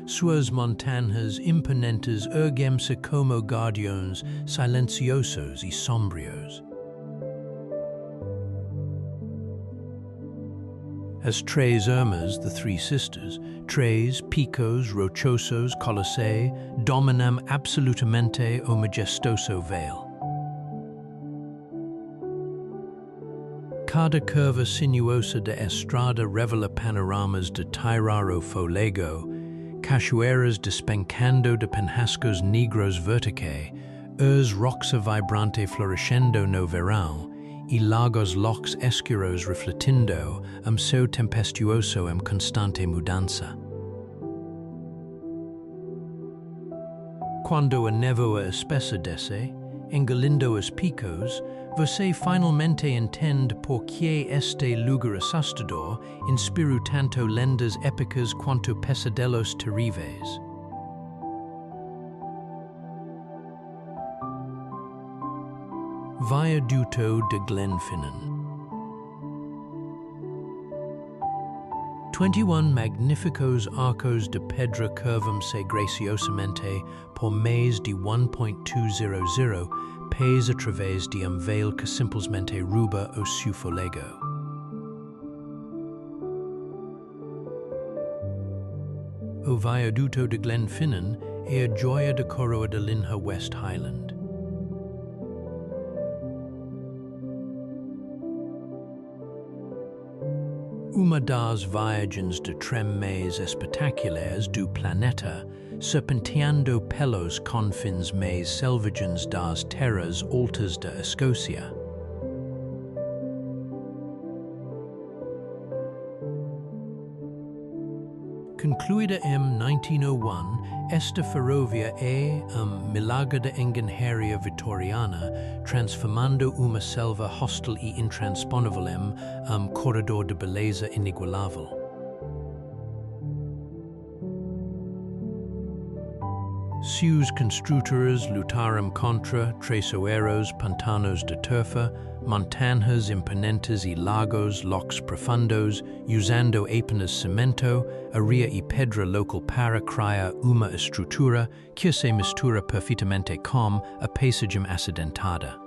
Suas montanhas imponentes erguem-se como guardiões silenciosos e sombrios. As três irmãs, the three sisters, três picos rochosos colossei, dominam absolutamente o majestoso vale. Cada curva sinuosa da estrada revela panoramas de Tiraro Folego, cachoeiras despencando de penhascos negros verticae, roxa vibrante florescendo no verão, e lagos locos escuros refletindo seu tempestuoso constante mudança. Quando a névoa espessa desce, engolindo os picos, você finalmente entende por que este lugar assustador inspira tanto lendas épicas quanto pesadelos terríveis. Viaduto de Glenfinnan. 21 magníficos arcos de pedra curvam-se graciosamente por mais de 1.200 pés através de vale que simplesmente ruba o seu folego. O viaduto de Glenfinnan é a joia da coroa da linha West Highland. Uma das viagens de trem mais espetaculares do planeta, serpenteando pelos confins mais selvagens das Terras Altas da Escócia. Concluída em 1901, esta ferrovia é milagre da engenharia vitoriana, transformando uma selva hostil e intransponível em corredor de beleza inigualável. Seus construtores lutaram contra traiçoeiros pantanos de turfa, montanhas imponentes e lagos locos profundos, usando apenas cimento, areia e pedra local para criar uma estrutura que se mistura perfeitamente com a paisagem acidentada.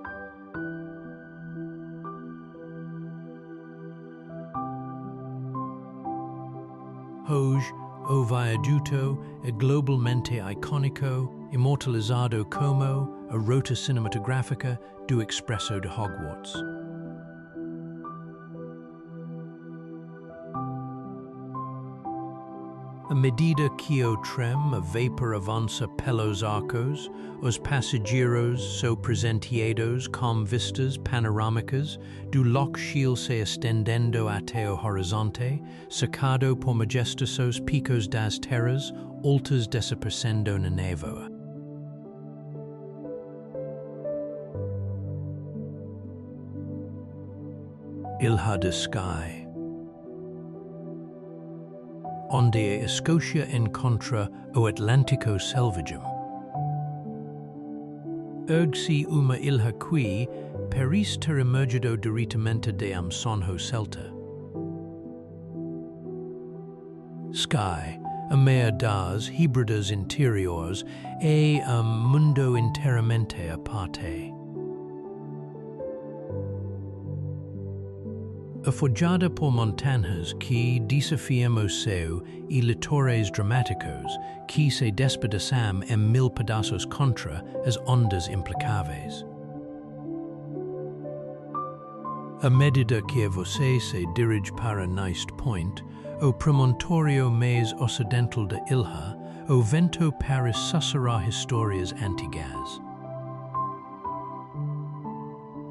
Hoje, o viaduto é globalmente icônico, imortalizado como a rota cinematográfica do Expresso de Hogwarts. À medida que o trem a vapor avança pelos arcos, os passageiros são presenteados com vistas panorâmicas do Loch se estendendo até o horizonte, cercado por majestosos picos das terras altas desaparecendo na névoa. Ilha de Skye, onde a Escócia encontra o Atlântico selvagem. Ergue-se uma ilha que parece ter emergido diretamente de sonho celta. Skye, a meia das híbridas interiores, é mundo inteiramente à parte. Aforjada por montanhas que desafiam o céu e litores dramáticos que se despedaçam em mil pedaços contra as ondas implacáveis. À medida que você se dirige para Neste Point, o promontório mais ocidental da ilha, o vento parece sussurrar histórias antigas.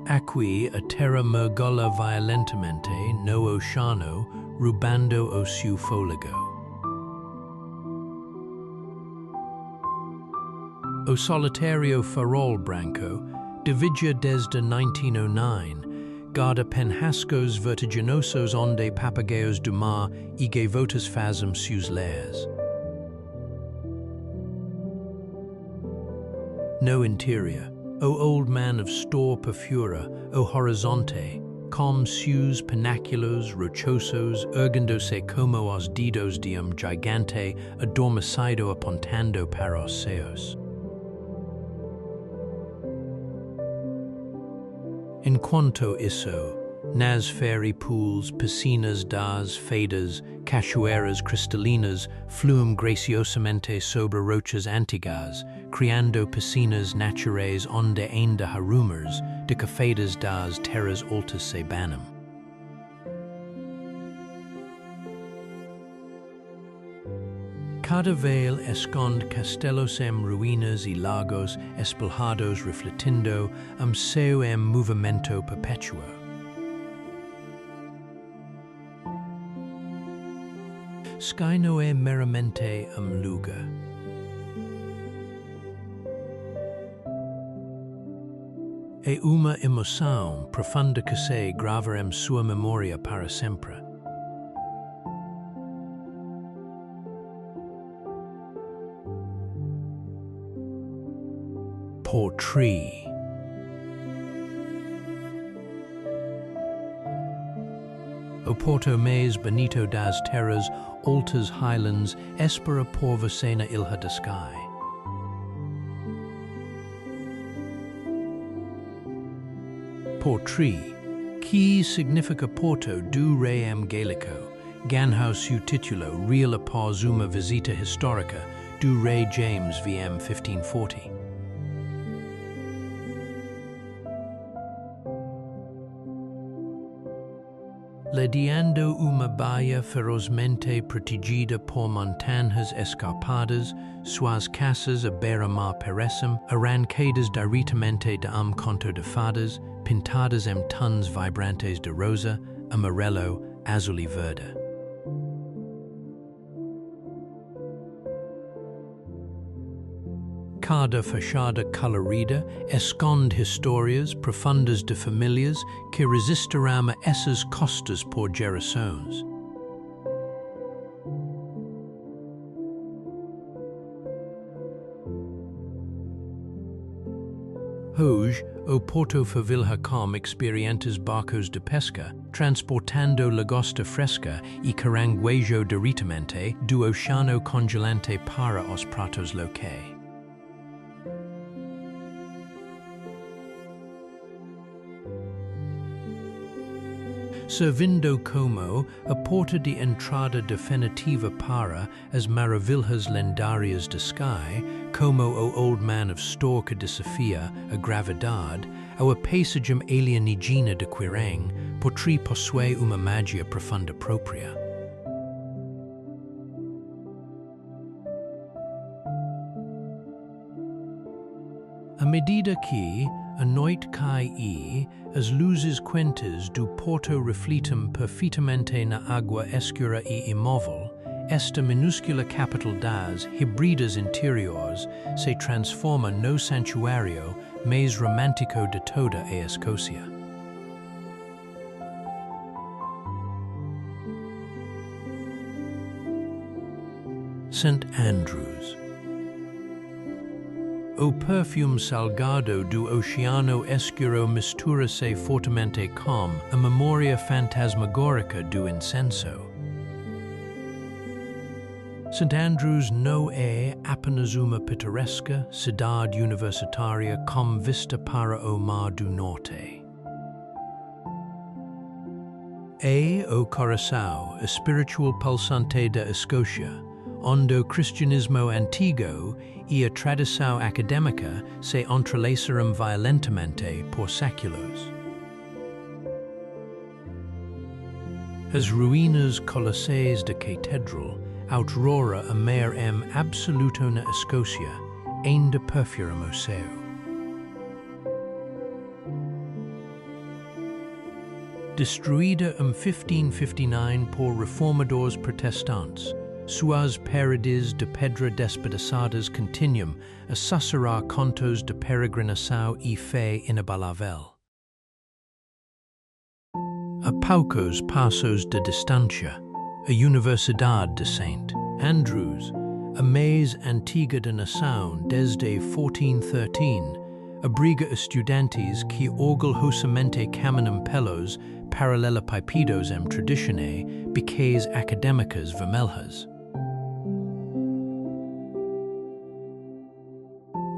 Aqui a terra mergulha violentamente no oceano, rubando o seu fôlego. O solitário farol branco, dividia desde 1909, Garda penhascos vertiginosos onde papagaios do mar e gavotas phasm sus lares. No interior, O old man of store perfura, O horizonte, com sus penaculos rochosos ergendose como os dedos dium gigante adormecido apontando para os seus. Enquanto isso, nas fairy pools, piscinas das fadas, cachoeiras cristalinas fluem graciosamente sobre rochas antigas, criando piscinas naturais onde ainda há rumores de que fadas das terras altas se banam. Cada vale esconde castelos ruínas e lagos espelhados refletindo seu movimento perpetuo. Sky no meramente lugar. É uma emoção profunda que se grava sua memória para sempre. Portree. O Porto mais bonito das terras altas highlands espera por você na ilha de Sky. Portree, que significa Porto do rei gaélico, ganhou seu título real após uma visita histórica do rei James VM 1540. Ladeando uma baía ferozmente protegida por montanhas escarpadas, suas casas à beira-mar parecem arrancadas diretamente de conto de fadas, pintadas em tons vibrantes de rosa, amarelo, azul e verde. Cada fachada colorida esconde histórias profundas de famílias que resistirão a essas costas por gerações. Hoje, o Porto fervilha com experientes barcos de pesca, transportando lagosta fresca e caranguejo diretamente do oceano congelante para os pratos locais. Servindo como a porta de entrada definitiva para as maravilhas lendárias de Sky, como o Old Man of Store que desafia a gravidade, ou a paisagem alienígena de Quirang, Portree possui uma magia profunda própria. À medida que a noite cai e as luzes quentes do Porto refletem perfeitamente na água escura e imóvel, esta minúscula capital das híbridas interiores se transforma no santuário mais romântico de toda a Escócia. St. Andrews. O perfume salgado do oceano escuro mistura-se fortemente com a memória fantasmagórica do incenso. St. Andrews não é apenas uma pitoresca cidade universitária com vista para o Mar do Norte. É o coração espiritual pulsante da Escócia, onde o cristianismo antigo e a tradição acadêmica se entrelaçaram violentamente por séculos. As ruínas colossais da catedral, outrora a maior absoluto na Escócia, ainda perfuram o céu. Destruída em 1559 por reformadores protestantes, suas paredes de pedra despedaçadas continuam a sussurrar contos de peregrinação e fé inabalável. A Paucos Pasos de Distancia, a Universidad de St. Andrews, a mais antiga de nação desde 1413, abriga estudantes que orgulhosamente caminham pelos paralelepípedos traditione biques académicas vermelhas.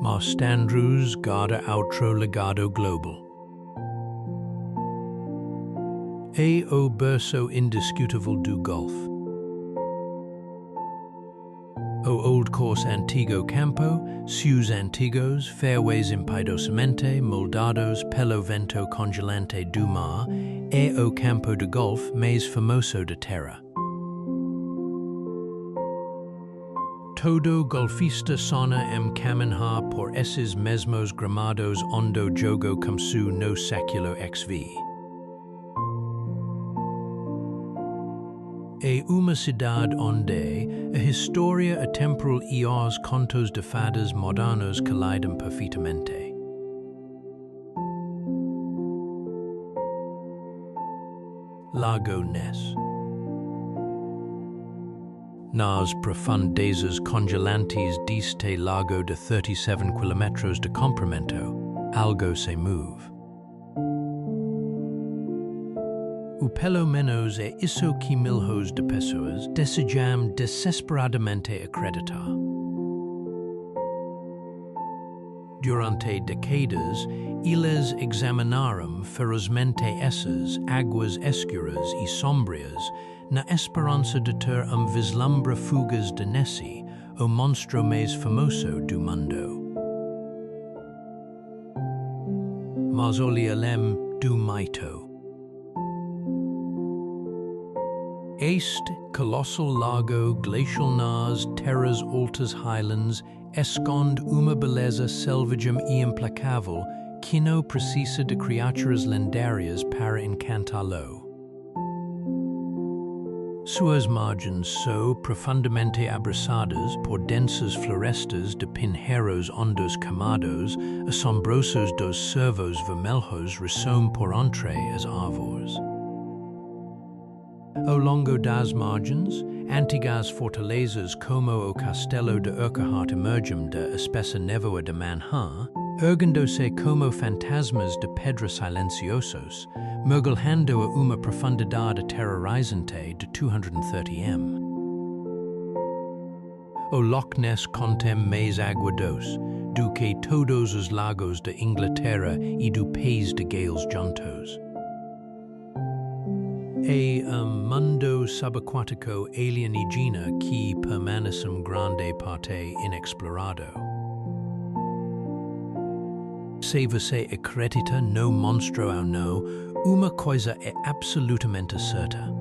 Mas Andrews guarda outro legado global. É o berço indiscutível do Golf. O old course antigo campo, seus antigos, fairways impidosamente moldados pelo vento congelante do mar, é o campo de golf mais famoso de terra. Todo golfista sona caminhar por esses mesmos gramados onde jogo como su no século XV. É uma cidade onde a história atemporal e os contos de fadas modernos collidem perfeitamente. Lago Neste. Nas profundezas congelantes deste lago de 37 km de comprimento, algo se move. O pelo menos é isso que milhões de pessoas desejam desesperadamente acreditar. Durante décadas, eles examinaram ferozmente essas águas escuras e sombrias na esperança de ter vislumbre fugaz de Neste, o monstro mais famoso do mundo. Mas olhem do muito. Este colossal lago glacial nas Terras Altas Highlands esconde uma beleza selvagem e implacável que não precisa de criaturas lendárias para encantá-lo. Suas margens são profundamente abraçadas por densas florestas de pinheiros ondos camados, assombrosos dos cervos vermelhos ressoam por entre as árvores. Ao longo das margens, antigas fortalezas como o Castelo de Urquhart emergem da espessa névoa de manhã, erguendo-se como fantasmas de pedra silenciosos, mergulhando a uma profundidade aterrorizante de 230 m. O Loch Ness contém mais água doce do que todos os lagos da Inglaterra e do país de Gales juntos. É mundo subaquático alienígena que permanece grande parte inexplorado. Se você acredita no monstro ou não, uma coisa é absolutamente certa.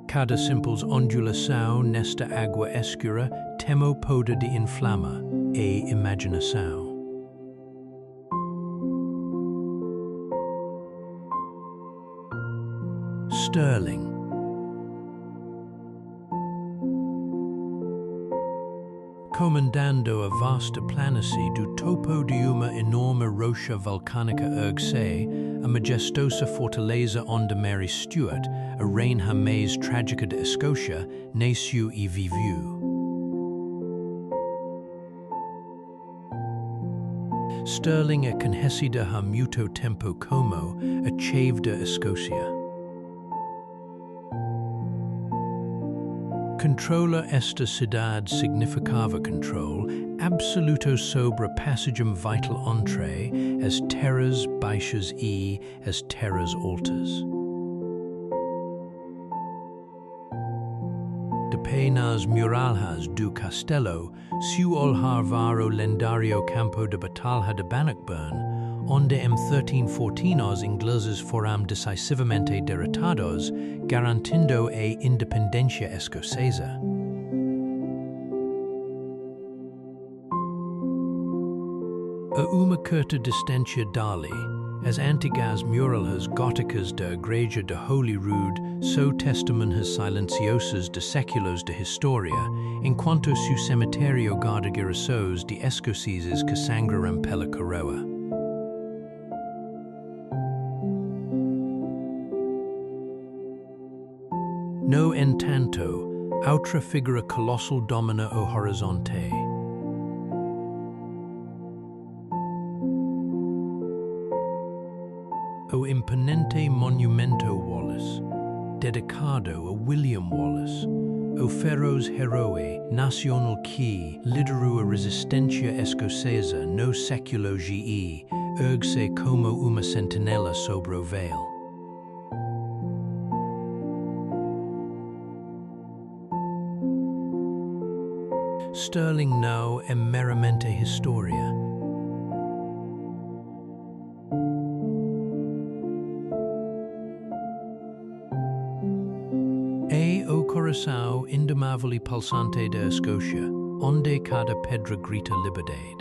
Cada simples ondulação nesta água escura temo pode de inflamar a imaginação. Sterling. Comandando a vasta planície do topo de uma enorme rocha vulcânica ergue-se a majestosa fortaleza onde Mary Stuart, a rainha mais trágica de Escócia, nasceu e viveu. Sterling é conhecida há muito tempo como a chave da Escócia. Controla esta cidade significava controle absoluto sobre a passagem vital entre as terras baixas e as terras altas. De pé nas muralhas do castelo, se olhar para o lendário campo de batalha de Bannockburn, onde em 1314 os ingleses foram decisivamente derrotados, garantindo a independência escocesa. A uma curta distância dali, as antigas muralhas góticas da Igreja de Holyrood são testemunhas silenciosas de séculos de história, enquanto seu cemitério guarda girassóis de escoceses que sangraram pela coroa. no entanto, outra figura colossal domina o horizonte. O imponente monumento Wallace, dedicado a William Wallace, o feroz heroe nacional que liderou a resistência escocesa no século ge, ergue-se como uma sentinela sobre o véu. Sterling não é meramente história. É o coração indomável e pulsante da Escócia, onde cada pedra grita liberdade.